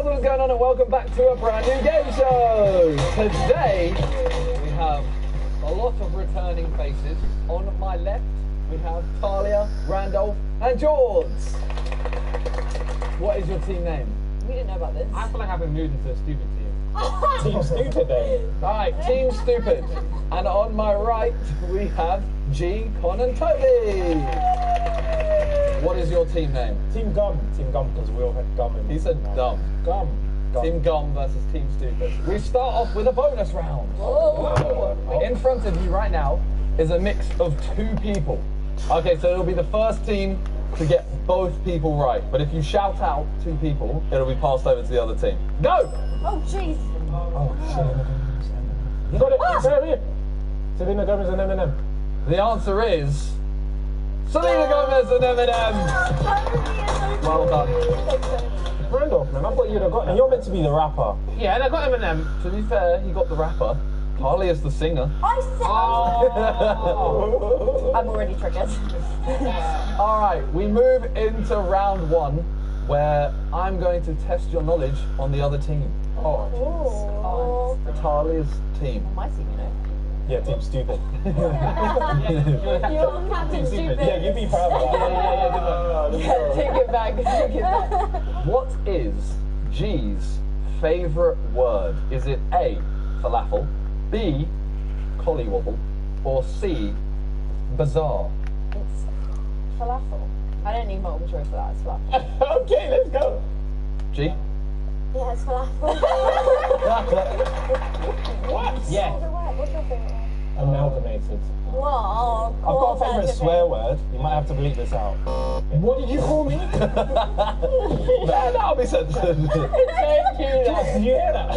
guys, what's going on, and welcome back to a brand new game show. Today we have a lot of returning faces. On my left we have Talia, Randolph, and George. What is your team name? We didn't know about this. I feel like I've been moved into a stupid team. Team Stupid then. Alright, Team Stupid. And on my right we have G, Con, and Toby. What is your team name? Team Gum. Team Gum, because we all had gum in. He said Gum. Gum. Team Gum versus Team Stupid. We start off with a bonus round. In front of you right now is a mix of 2 people. Okay, so it'll be the first team to get both people right. But if you shout out 2 people, it'll be passed over to the other team. Go! Oh, jeez. Oh, shit. You got it. Say it. Selena Gomez and Eminem. The answer is Selena Gomez and Eminem. Well done. Randolph, man, I thought you'd have got it. You're meant to be the rapper. Yeah, and I got Eminem. To be fair, he got the rapper. Harley is the singer. I said. I'm already triggered. Alright, we move into round 1, where I'm going to test your knowledge on the other team. Oh. Talia's team. My team, you know. Yeah, Team Stupid. You're Captain Stupid. Yeah, you'd be proud of that. Yeah, take it back. Take it back. What is G's favourite word? Is it A, falafel, B, collywobble, or C, bizarre? It's falafel. I don't need multiple choice for that. It's falafel. Okay, let's go. G? Yeah, it's falafel. What? Yeah. What's your favourite word? Amalgamated. Whoa. I've got a favourite swear word. You might have to bleep this out. What did you call me? That'll be censored. Thank you. Did you hear that?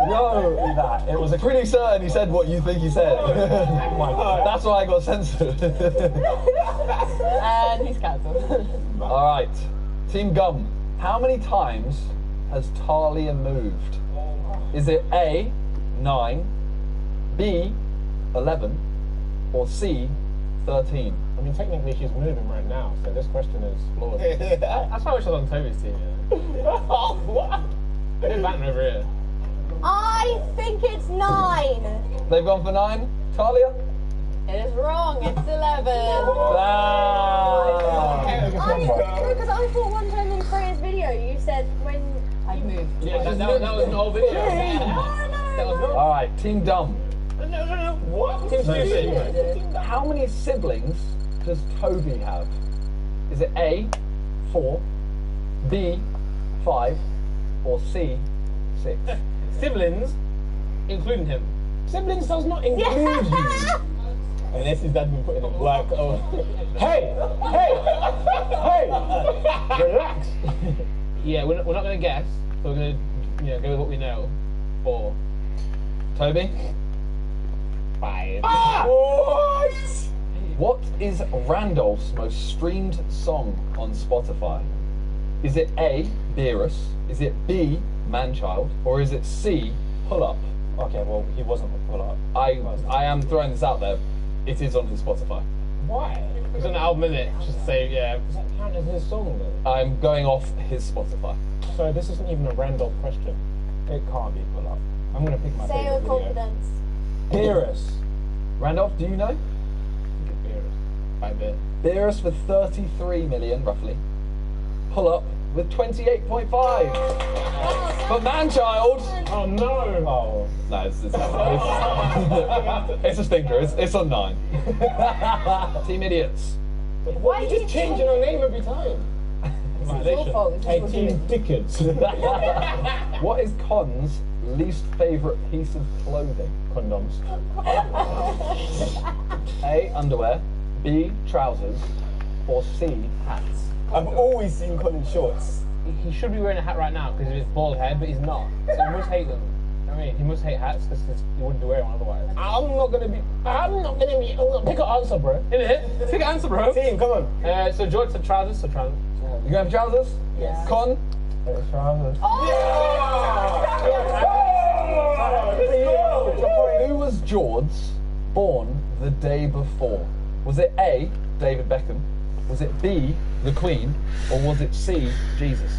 No. That. It was a Pretty certain he said what you think he said. Oh my God. That's why I got censored. And he's cancelled. Alright, Team Gum. How many times has Talia moved? Is it A, 9, B, 11, or C, 13? I mean, technically she's moving right now, so this question is flawed. That's why I wish I was on Toby's team. Oh, what? I did Banton over here. I think it's 9. They've gone for 9. Talia? It is wrong. It's 11. Because I thought one time in Freya's video you said when I moved. Yeah, that was an old video. Alright, Team Dumb. No. What? Team Stupid. How many siblings does Toby have? Is it A, 4, B, 5, or C, 6? Siblings, including him. Siblings does not include you. Unless his dad been putting in work. Oh. Hey! Relax. Yeah, we're not going to guess, so we're going to go with what we know. 4. Toby? 5. What is Randolph's most streamed song on Spotify? Is it A, Beerus? Is it B, Manchild? Or is it C, Pull Up? Okay, well, he wasn't a Pull Up. I am throwing this out there. It is on his Spotify. Why? It's on the album, isn't it? Just say, yeah. Does that count as his song, though? I'm going off his Spotify. So this isn't even a Randolph question. It can't be Pull Up. I'm going to pick my Say favourite with video. confidence. Beerus. Randolph, do you know? Beerus. By a bit. Beerus with 33 million, roughly. Pull Up with 28.5. But Manchild... Oh, no. Oh. No, it's a stinker. It's on 9. Team Idiots. Why are you just changing our name every time? It's your fault. Hey, Team Dickens. What is Con's least favourite piece of clothing? Condoms. A, underwear, B, trousers, or C, hats? I've always seen Con in shorts. He should be wearing a hat right now because of his bald head, but he's not. So he must hate them. I mean, he must hate hats because he wouldn't be wearing one otherwise. I'm not gonna pick an answer, bro. Innit? Pick an answer, bro. Team, come on. So George said trousers, so trousers. You going for trousers? Yes. Con? Trousers. Who was George born the day before? Was it A, David Beckham? Was it B, the Queen? Or was it C, Jesus?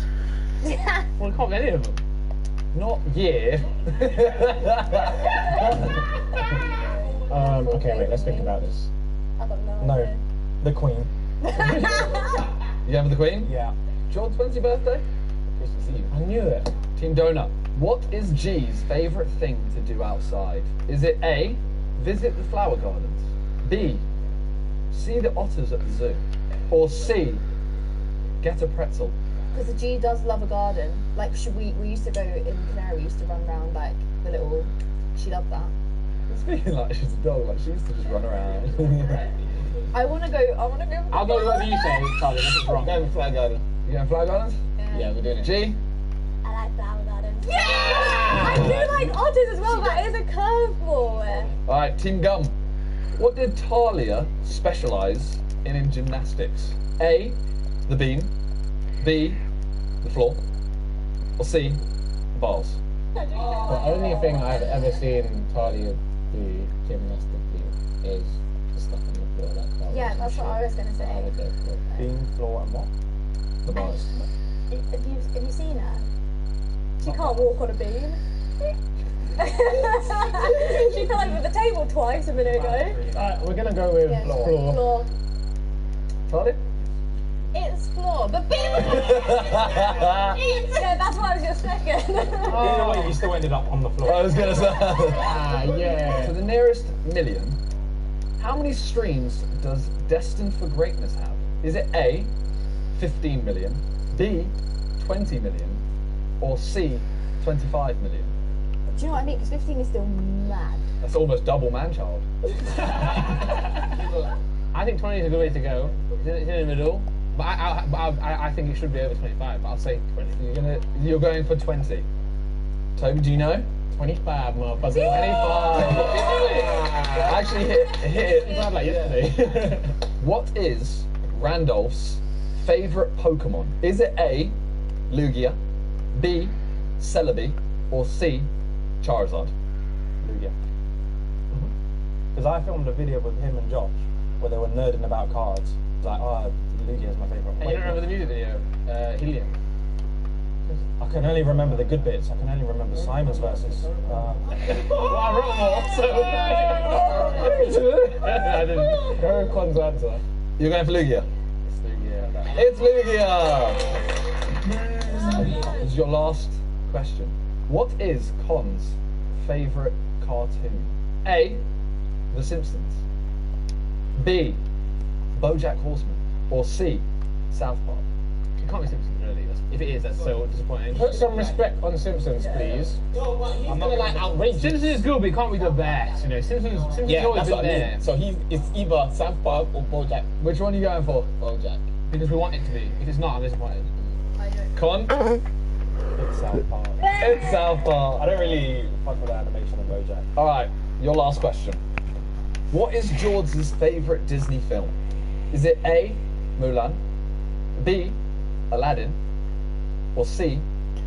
Well, it can't be any of them. Not year. Okay, wait, let's think about this. I don't know. No, the Queen. You have the Queen? Yeah. George, when's your birthday? Christmas Eve. I knew it. Team Donut. What is G's favourite thing to do outside? Is it A, visit the flower gardens, B, see the otters at the zoo, or C, get a pretzel? Because the G does love a garden. Like, we used to go in Canary, we used to run around like the little. She loved that. Speaking like she's a dog, like she used to just run around. I wanna go. I'll go with whatever you say, Charlie. This is wrong. Go with flower garden. You going flower gardens? Yeah, we're doing it. G? I like flower gardens. Yeah! I do like otters as well. That is a curveball. Alright, Team Gum. What did Talia specialise in gymnastics? A, the beam, B, the floor, or C, the bars? The only thing I've ever seen Talia do gymnastically is the stuff on the floor. Like that. Yeah, that's what I was gonna say. Beam, floor, and what? The bars. Have you seen her? She can't walk on a beam. She fell over the table twice a minute ago. We're gonna go with Yeah, floor. floor. Talia? It's floor, but beam. Yeah, that's what I was just second. Either way, you still ended up on the floor. I was gonna say. Yeah. For the nearest million, how many streams does Destined for Greatness have? Is it A, 15 million, B, 20 million, or C, 25 million? Do you know what I mean? Because 15 is still mad. That's almost double man-child. I think 20 is a good way to go. It's in the middle. But I think it should be over 25, but I'll say 20. You're going for 20. Toby, do you know? 25, motherfucker. 25. Actually hit It's not like yesterday. What is Randolph's favourite Pokemon? Is it A, Lugia, B, Celebi, or C, Charizard? Lugia. Because I filmed a video with him and Josh where they were nerding about cards. It's like, oh, Lugia is my favourite. And you don't remember the music video? Helium. I can only remember the good bits. I can only remember Simon's verses. Well, I wrote them all, so. I didn't. Go with Con's answer. You're going for Lugia? It's Lugia. It's Lugia! This is your last question. What is Con's favourite cartoon? A, The Simpsons, B, BoJack Horseman, or C, South Park? It can't be Simpsons, really. If it is, that's so disappointing. Put some respect on Simpsons, please. I'm not like outrageous. Simpsons is good, but it can't be the best. You know, Simpsons Yeah, always that's been what I there. mean. So it's either South Park or BoJack. Which one are you going for? BoJack. Because we want it to be. If it's not, I'm disappointed. Con? It's South Park. It's South Park. I don't really fuck with the animation of BoJack. Alright, your last question. What is George's favourite Disney film? Is it A, Mulan, B, Aladdin, or C,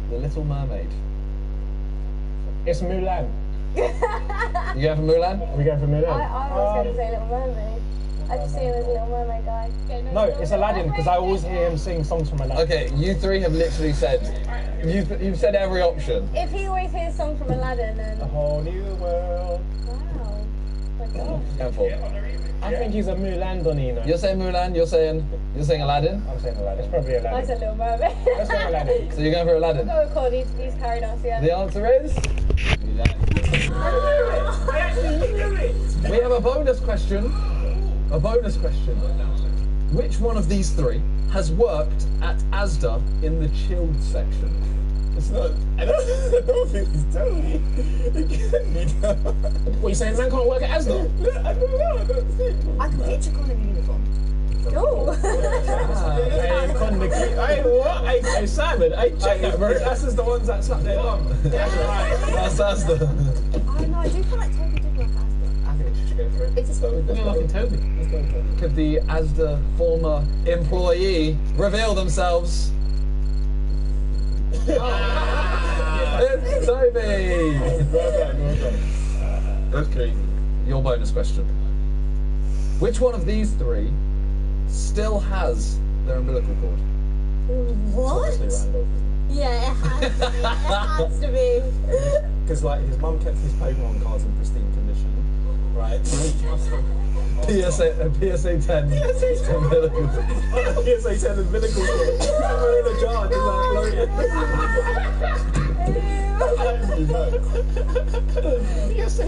The Little Mermaid? It's Mulan. You going for Mulan? Are we going for Mulan? I was going to say Little Mermaid. I just see him as a Little Mermaid guy. No, it's Aladdin because I always hear him sing songs from Aladdin. Okay, you three have literally said, you've said every option. If he always hears songs from Aladdin, then. A whole new world. Wow. My gosh. Going for? I think he's a Mulan Donino. You're saying Mulan, you're saying Aladdin? I'm saying Aladdin. It's probably I Aladdin. said Little Mermaid. Let's go Aladdin. So you're going for Aladdin? Go with Con, he's carried us, yeah. The answer is? We have a bonus question. A bonus question. Which one of these three has worked at Asda in the chilled section? It's not. I don't think he's telling me. It can't be done. What, you saying man can't work at Asda? I don't know. I don't see. I can picture Con in uniform. Oh. Hey, Con the key. Hey, what? Hey, Simon, hey, check that, bro. That's just the ones that slap their bum. That's right. That's Asda. I know, I do feel like Toby did work at Asda. I think we should go for it. It's a You're like Toby. Let's go for it. Could the Asda former employee reveal themselves? It's Toby! Well done. That's crazy. Your bonus question. Which one of these three still has their umbilical cord? What? Yeah, it has to be. Because like his mum kept his Pokemon cards in pristine condition, right? PSA 10. umbilical. PSA 10 umbilical cord. We're in a jar, just like floating.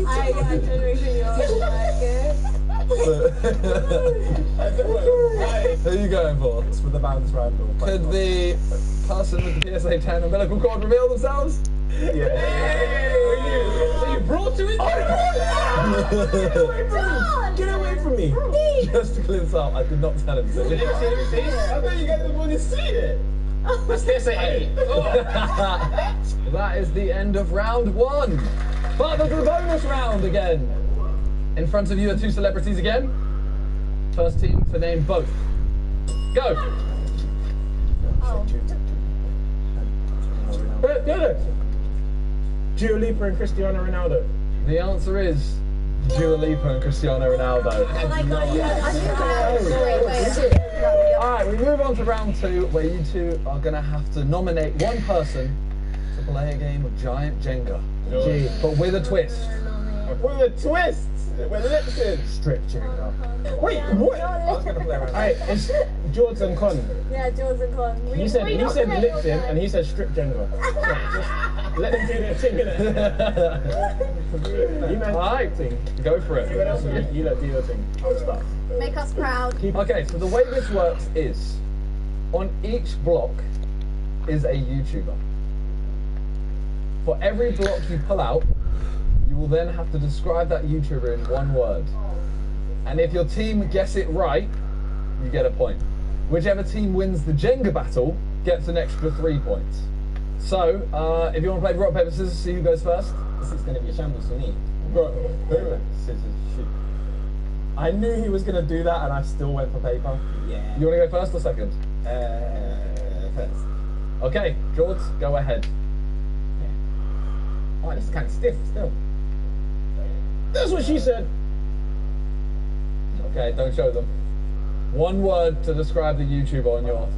I generation yours like it. Who are you going for? It's for the Bounce Randall. Could the person with the PSA 10 umbilical cord reveal themselves? Yeah. So you brought to it? Get away from me! Just to clear this up, I did not tell him to. I thought you guys didn't want to see it. That's PSA 8. That is the end of round 1. But there's a bonus round again. In front of you are 2 celebrities again. First team to name both. Go. Dua Lipa and Cristiano Ronaldo. The answer is Dua Lipa and Cristiano Ronaldo. Oh my god, Alright, we move on to round 2, where you two are going to have to nominate one person to play a game of giant Jenga. But with a twist. With a twist! With lips in! Strip Jenga. Wait, what? I was going to play around. Alright, it's George and Con. Yeah, George and Con. He said lips in and he said strip Jenga. So just let them do their thing, innit? Alright, go for it. You let do your thing. I'll start. Make us proud. Okay, so the way this works is, on each block is a YouTuber. For every block you pull out, you will then have to describe that YouTuber in one word. And if your team gets it right, you get a point. Whichever team wins the Jenga battle gets an extra 3 points. So, if you want to play rock, paper, scissors, see who goes first. This is going to be a shambles for me. Paper, scissors, shoot. I knew he was going to do that and I still went for paper. Yeah. You want to go first or second? First. Okay, George, go ahead. Oh, this is kind of stiff still. That's what she said. Okay, don't show them. One word to describe the YouTuber on your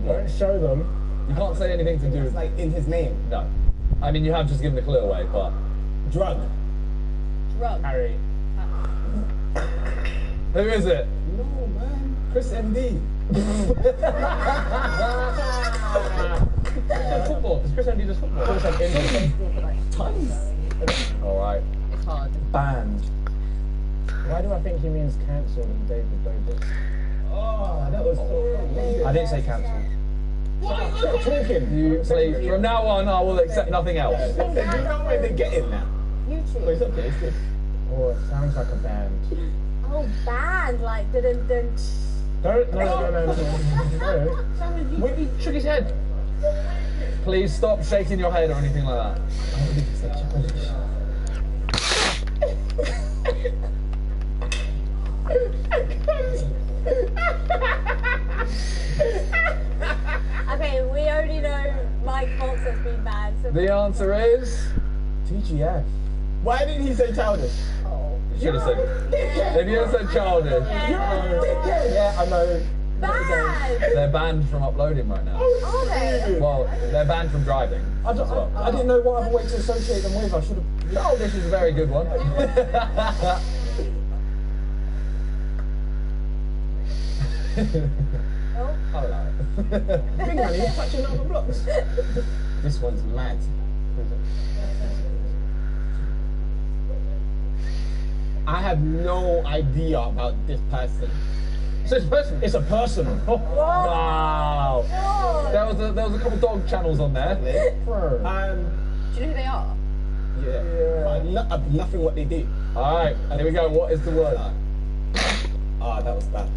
blog. Don't show them. You can't say anything to do with... like in his name. No. I mean, you have just given the clue away, but... Drug. Harry. Who is it? No, man. Chris MD. Football. Does Chris MD does football? Tons. Alright. It's hard. Banned. Why do I think he means cancelled and David Dobrik? Oh, that was so... I didn't say cancelled. Stop talking. You say, from now on, I will accept nothing else. You know where they're getting now. YouTube. It's okay, it's good. Oh, it sounds like a band. Oh, band, like didn't. No. He shook his head. Please stop shaking your head or anything like that. Okay, we already know Mike Fox has been banned. So The answer is... TGF. Why didn't he say childish? You should have said it. If you had said childish... Yeah, I know. banned. They're banned from uploading right now. Are they? Well, they're banned from driving as well. I didn't know what other way to associate them with. I should have... Oh, this is a very good one. Hello. Big man, you're touching other blocks. This one's mad. I have no idea about this person. So it's a person? It's a person. Wow. There was a couple dog channels on there. Do you know who they are? Yeah. Nothing what they do. Alright, here we go. What is the word? That was bad.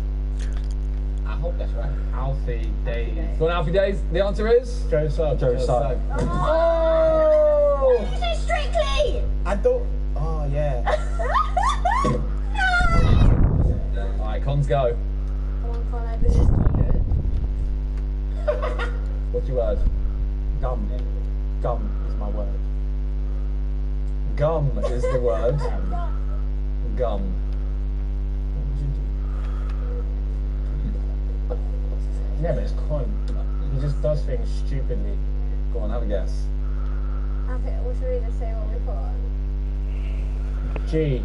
I hope that's right. Alfie Days. Go on, Alfie Days. The answer is? Joe Sugg. Joe Sugg. Oh! Did you say Strictly? I don't. Oh, yeah. Alright, cons go. What's your word? Gum. Gum is my word. Gum is the word. Gum. Yeah, but it's con. He just does things stupidly. Go on, have a guess. Okay, what should we just say what we put on? G.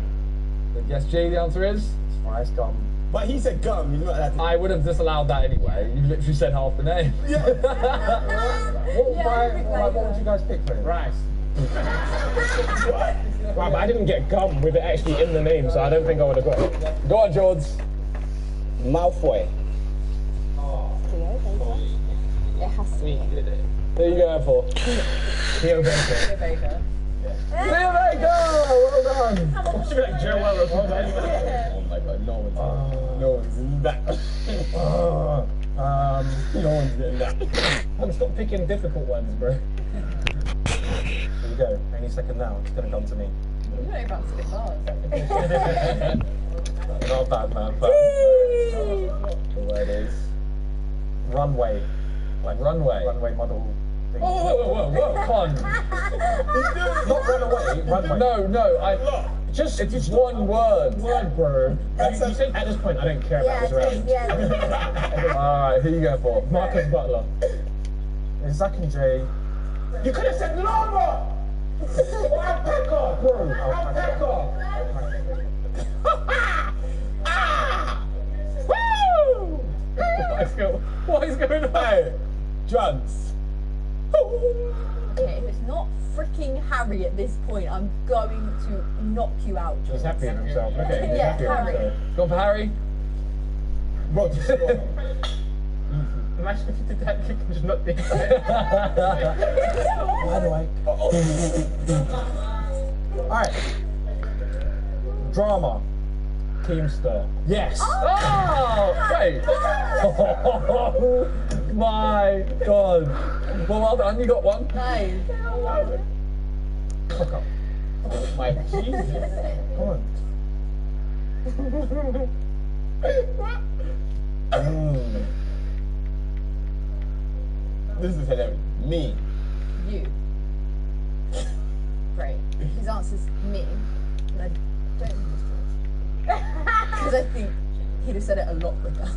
Guess G, the answer is? Spice gum. But he said gum, you're not allowed to. I would have disallowed that anyway. You literally said half the name. What would you guys pick for him? Rice. Right, but I didn't get gum with it actually in the name, so I don't think I would have got it. Go on, George. Malfoy. It has to be. Who are you going for? Theo Baker. Theo Baker. Theo Baker! Well done! I should be like Joe Weller or something. Oh my god, no one's in that. No one's in that. I'm stop picking difficult ones, bro. Here we go. Any second now, it's gonna come to me. You know about to spit bars. Not bad, man. But the word is runway. Like runway model thing. Whoa, come on. Not run away, runway. No, it's one word. Bro. You said at this point, I don't care about this round. Alright, who are you going for? Marcus Butler. It's Zach and Jay. You could have said Lama! Or Alpaca, bro. Alpaca. Woo! What is going on? Hey, drugs. Okay, if it's not freaking Harry at this point, I'm going to knock you out. He's happy with himself. Okay, he's Yeah, happy with Harry. himself. Go for Harry. Imagine if you did that kick and just not think about it. Why do I? Alright. Drama. Teamster. Yes. Oh, wait. Oh my god. Well done, you got one. Nice. Fuck up. Oh my Jesus. Come on. This is hilarious. Me. You. Great. His answer's me. And I don't think it's George. Because I think he'd have said it a lot quicker.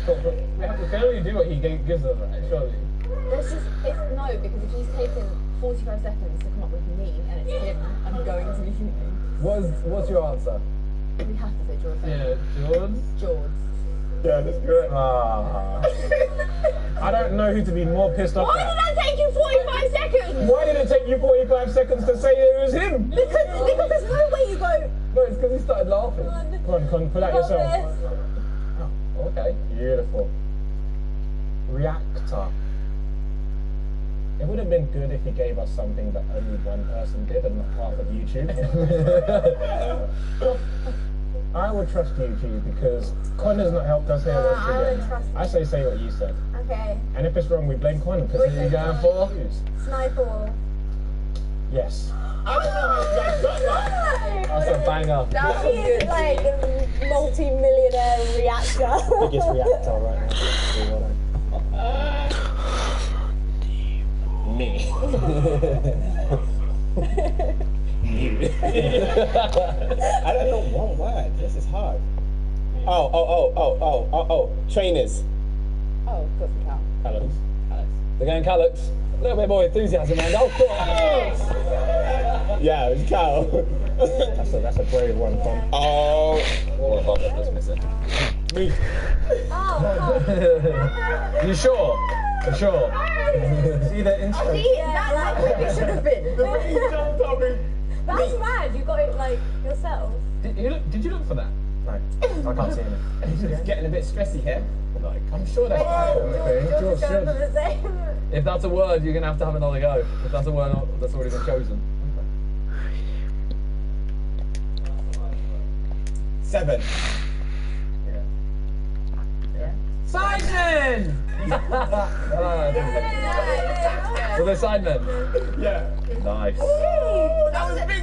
We can only do what he gives us, right? Surely. There's just, no, because if he's taken 45 seconds to come up with me and it's him, I'm going to be human. What's your answer? We have to say George. Yeah, George. George. Yeah, that's correct. I don't know who to be more pissed off Why at. did that take you 45 seconds? Why did it take you 45 seconds to say it was him? Because there's no way you go. No, it's because he started laughing. Come on, pull out yourself. Oh, okay. Beautiful. Reactor. It would have been good if he gave us something that only one person did and not half of YouTube. I would trust YouTube because Connor's not helped us here once I would again. trust I say what you said. Okay. And if it's wrong, we blame Connor because Who he's going for. Sniper wall. Yes. I don't know how you guys got that. That's a banger. That would be like a multi-millionaire reactor. Biggest reactor right now. Me. I don't know one word. This is hard. Oh. Trainers. Oh, good for Cal. Callums. They're going Calyx. A little bit more enthusiasm, man. Oh, course. Yeah, it's Cal. That's a brave one, Con. Oh. What about that was missing? Me. You sure? You sure? See the intro. That's what it should have been. That's mad. You got it like yourself. Did you look for that? No, I can't see anything. It's getting a bit stressy here. Like, I'm sure that's George is going for the same. If that's a word, you're going to have another go. If that's a word that's already been chosen. 7. Sidemen! Were they sidemen? Yeah. Nice. That was big.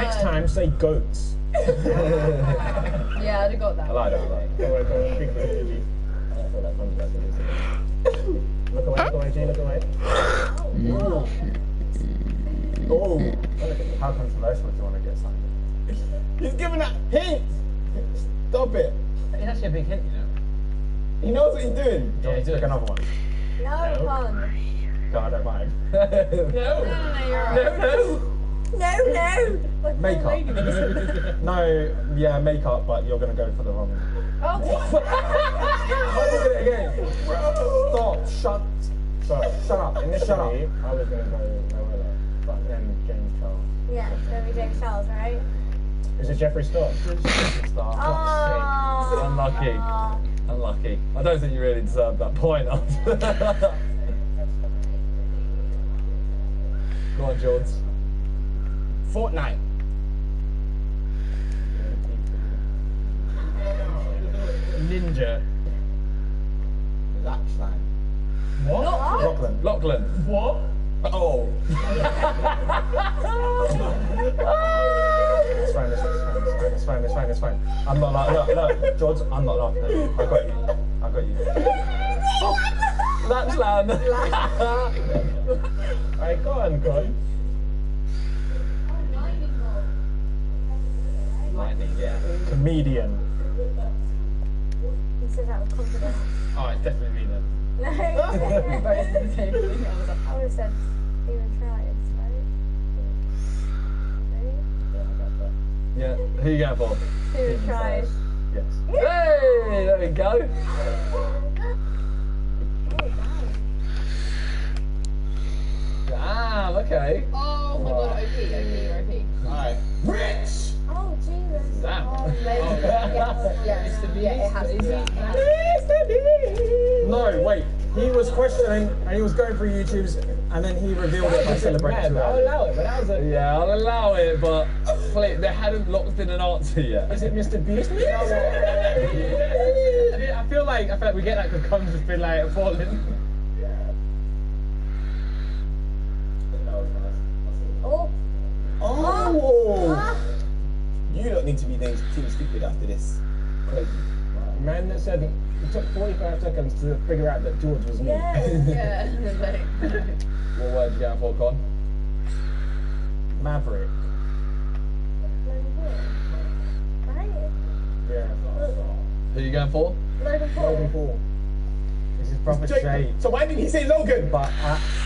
Next time, say goats. Yeah, I'd have got that. I like it. Look away, G, look away. Oh. How controversial do you want to get something? He's giving that hint. Stop it. It's actually a big hint, you know. He knows what he's doing. Yeah, he Pick does. another one. No, Con. God, I don't mind. No. You're right. No. Like Makeup. lady. No, yeah, makeup, but you're gonna go for the wrong one. Oh. Why are you doing it again? Stop. Shut up. Shut up. I was gonna go Noella, but then James Charles. Yeah, it's gonna be James Charles, right? Is it Jeffree Star? Oh. Unlucky. I don't think you really deserve that point. Go on, George. Fortnite. Ninja. Lapsland. What? Lachlan. What? Oh. It's fine. I'm not laughing. Look, George, I'm not laughing at you. I got you. Lapsland. Alright, go on. Lightning, yeah. Comedian. He said that with confidence. Oh, it's definitely me then. No, we both did the same thing. I would have said even tries, right? Yeah. Who you going for? Who tries? Yes. Hey, there we go. Damn, okay. Oh my god, OP. Alright. Rich! Oh, Jesus. Damn. Oh, yeah, it has to be. No, wait. He was questioning and he was going through YouTube's and then he revealed it by celebrating I'll allow it, but that was a... Yeah, I'll allow it, but they hadn't locked in an answer yet. Is it Mr. Beast? I feel like we get that because Cons has been like falling. Oh. You don't need to be named Team Stupid after this. Crazy. Man that said it took 45 seconds to figure out that George was me. Yeah. What word you going for, Con? Maverick. Right? Yeah. Who you going for? Logan Paul. This is brother Jake. So why didn't he say Logan? But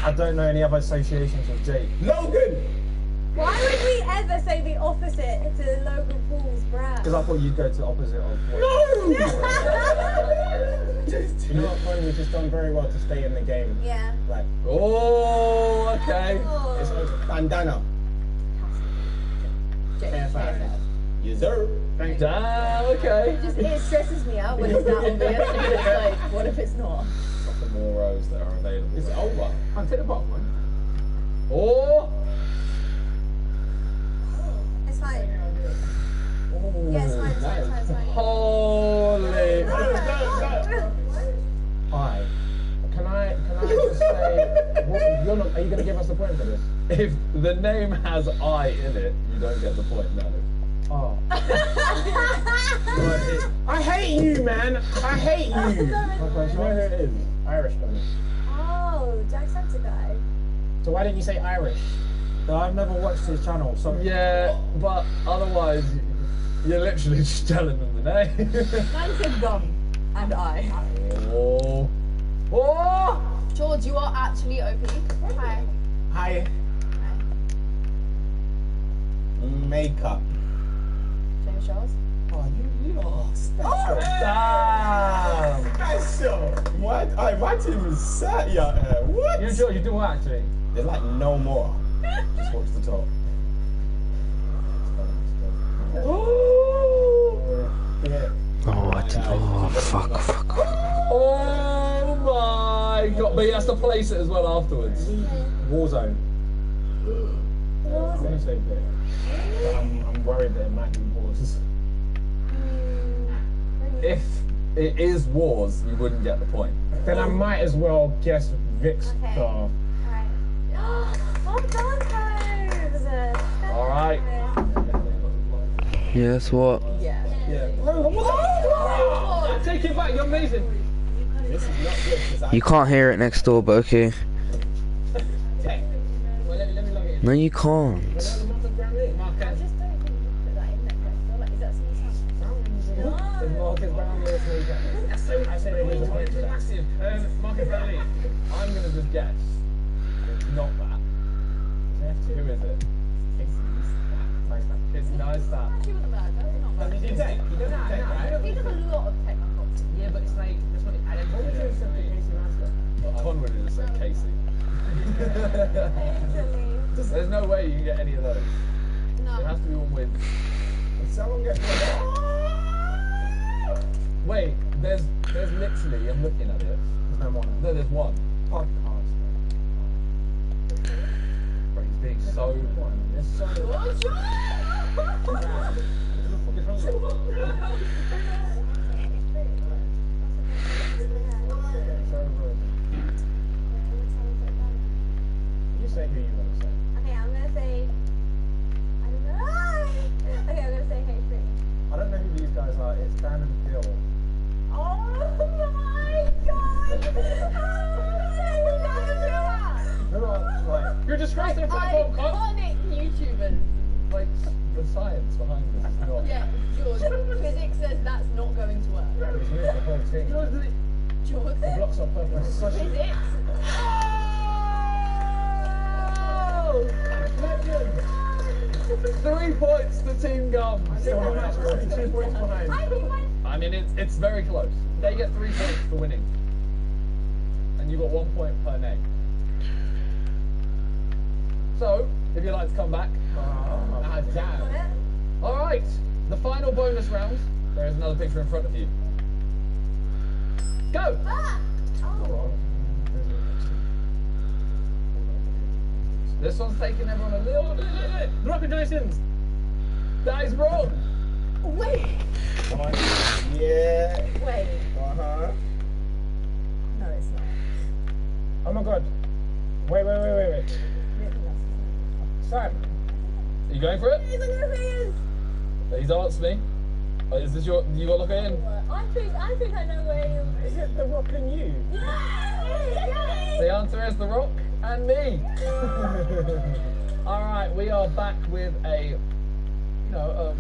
I don't know any other associations with Jake. Logan! Why would we ever say the opposite to Logan Paul's brand? Because I thought you'd go to the opposite of what. You know what, Con? You've just done very well to stay in the game. Yeah. Like, Oh, okay. it's like bandana. Fair. Yes, sir. Thank you. Damn, okay. It stresses me out when it's that obvious. It's like, what if it's not? Couple more rows that are available. It's over. I'll take the bottom one. Oh! It's fine. Yeah, it's fine. Holy! Hi. Can I just say, are you going to give us the point for this? If the name has I in it, you don't get the point, no. Oh. I hate you, man. I hate you. You know who it is? Irish guy. Oh, Jacksepticeye. So why didn't you say Irish? I've never watched his channel, so Yeah, but otherwise, you're literally just telling them the name. Mine said gum. And I. Oh. Oh! George, you are actually OP. Hi. Hi. Makeup. James Charles. Oh, you are special. Damn! That's so. What? My team is sad, yeah. What? You do what actually? There's like no more. Just watch the top. Oh, I didn't. Oh, fuck. Oh my god! But he has to place it as well afterwards. Warzone. I'm going to say bit. But I'm worried that it might be Wars. If it is Wars, you wouldn't get the point. Then I might as well guess Vic's Okay. star. Alright. Oh, Broncos! Alright. Yes, what? Yeah. Oh, take it back, you're amazing. This is not good because You can't hear it next door, but okay. Well, let me log it in. No, you can't. I just don't think you put that in there. I feel like, is that something? Mark it groundlessly. I say they lose a massive. Marcus Valley. I'm gonna just guess. It's not that. Who is it? It's nice that. She wasn't bad. That's not bad. He doesn't have tech, right? He does a lot of tech. Yeah, but it's like that's what I didn't. What would you have said for Casey Master? Con would have just said Casey. There's no way you can get any of those. No. It has to be one with. Someone get Wait, there's literally. I'm looking at it. There's no one. No, there's one. Podcast. Bro, he's being so. It's so. You say who you want to say. Okay, I'm gonna say. I don't know. Okay, I'm gonna say Hey Free. I don't know who these guys are. It's Dan and Phil. Oh my god! Who are like? You're disgracing the platform. Iconic YouTubers. Like the science behind this is not. Yeah, George. Physics says that's not going to work. Yeah, he's moved the whole thing. George. The blocks are perfect. Such a Physics. 3 points to Team Gum. 2 points behind. I mean, it's very close. They get 3 points for winning, and you got 1 point per name. So, if you'd like to come back, damn. All right, the final bonus round. There is another picture in front of you. Go. This one's taking everyone a little bit. Congratulations. That is wrong. Wait. Yeah. Wait. Uh-huh. No, it's not. Oh my god. Wait. Sam. Are you going for it? Yes, I know who he is. He's answered me. Is this your? You got to look it in. I think I know where he is. Is it The Rock and you? Yes. The answer is The Rock and me. All right, we are back with a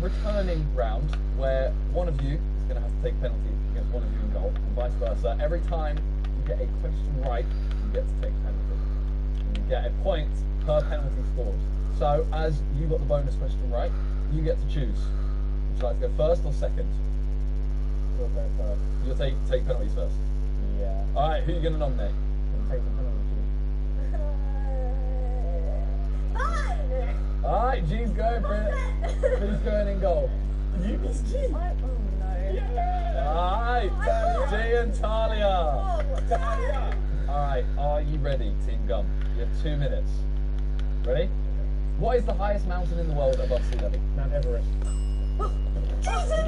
returning round where one of you is going to have to take penalty against one of you in goal, and vice versa. Every time you get a question right, you get to take penalty. And you get a point per penalty scored. So as you got the bonus question right, you get to choose. Would you like to go first or second? You'll go first. You'll take penalties first. Yeah. All right, who are you going to nominate? I'll take the penalty. All right, G's going for it. Who's going in goal? You miss G. Oh no. All right, G and Talia. All right, are you ready, Team Gum? You have 2 minutes. Ready? What is the highest mountain in the world above sea level? Mount Everest.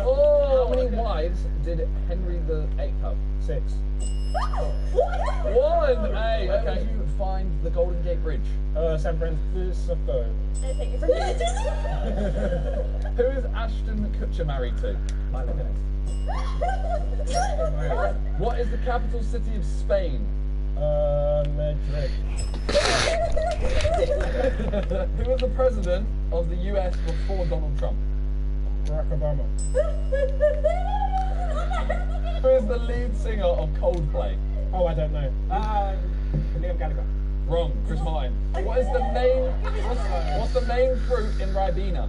Oh, how many wives did Henry VIII have? 6. 1. Hey, okay. Where would you find the Golden Gate Bridge? San Francisco. Who is Ashton Kutcher married to? Mike McGuinness. What is the capital city of Spain? Madrid. Who was the president of the US before Donald Trump? Barack Obama. Who is the lead singer of Coldplay? Oh, I don't know. Liam Gallagher. Wrong, Chris Martin. What is the main? What's the main fruit in Ribena?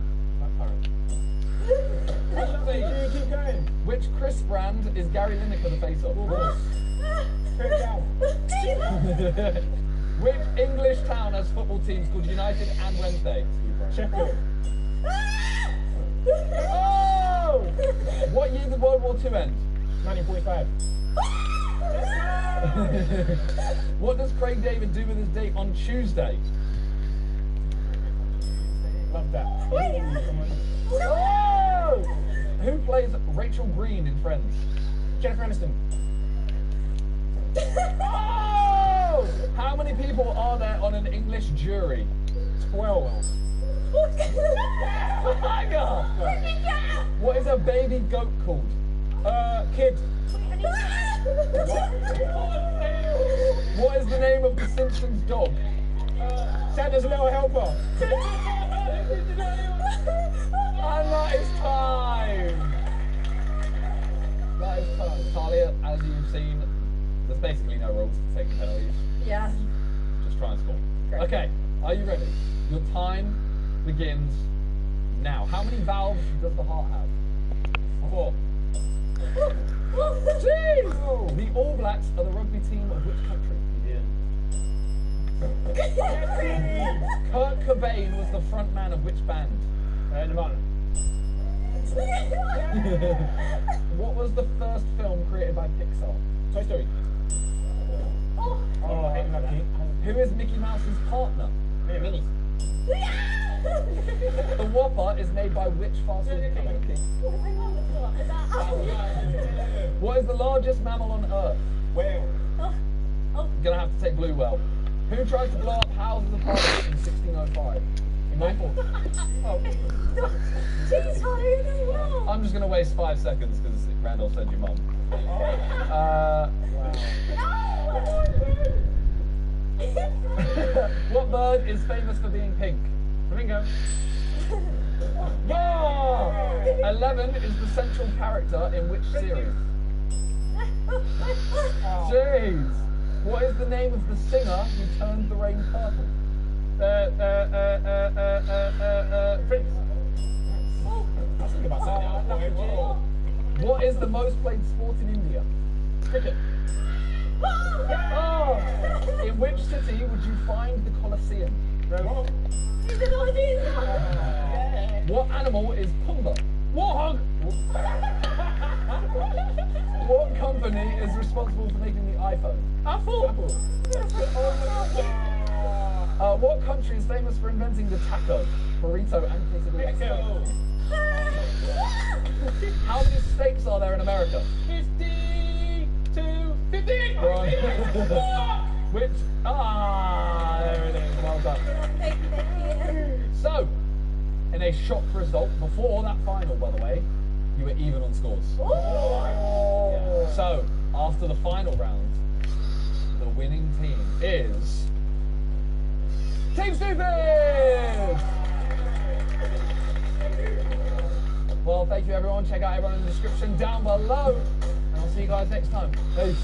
Keep going. Which Chris brand is Gary Lineker the face of? Put it down. Which English town has football teams called United and Wednesday? Sheffield. Oh! What year did World War II end? 1945. What does Craig David do with his date on Tuesday? Love that. Oh! Who plays Rachel Green in Friends? Jennifer Aniston. Oh! How many people are there on an English jury? 12. What is a baby goat called? Kid. What is the name of the Simpsons dog? Santa's little helper. And that is time. That guys' turn. Talia, as you've seen, there's basically no rules to taking penalties. Yeah. Just try and score. Great. Okay, are you ready? Your time begins now. How many valves does the heart have? 4. Jeez! The All Blacks are the rugby team of which country? Kurt Cobain was the front man of which band? Nirvana. What was the first film created by Pixar? Toy Story. Oh, who is Mickey Mouse's partner? Minnie. The Whopper is made by which fast food company? What is the largest mammal on Earth? Whale. Gonna have to take blue whale. Who tried to blow up Houses of Parliament in 1605? Jeez, how do you know? I'm just gonna waste 5 seconds because Randall said your mum. What bird is famous for being pink? Flamingo. Yeah! 11 is the central character in which series? Jeez! What is the name of the singer who turned the rain purple? Prince. I was thinking about something else. What is the most played sport in India? Cricket. Oh! In which city would you find the Colosseum? What animal is Pumbaa? Warhog. What company is responsible for making the iPhone? Apple. What country is famous for inventing the taco, burrito, and quesadilla? How many states are there in America? 52, 58. Wrong. Which? There it is. Well done. So, in a shock result before that final, by the way, you were even on scores. Yeah. So, after the final round, the winning team is Team Stupid! Well, thank you everyone. Check out everyone in the description down below. And I'll see you guys next time. Peace.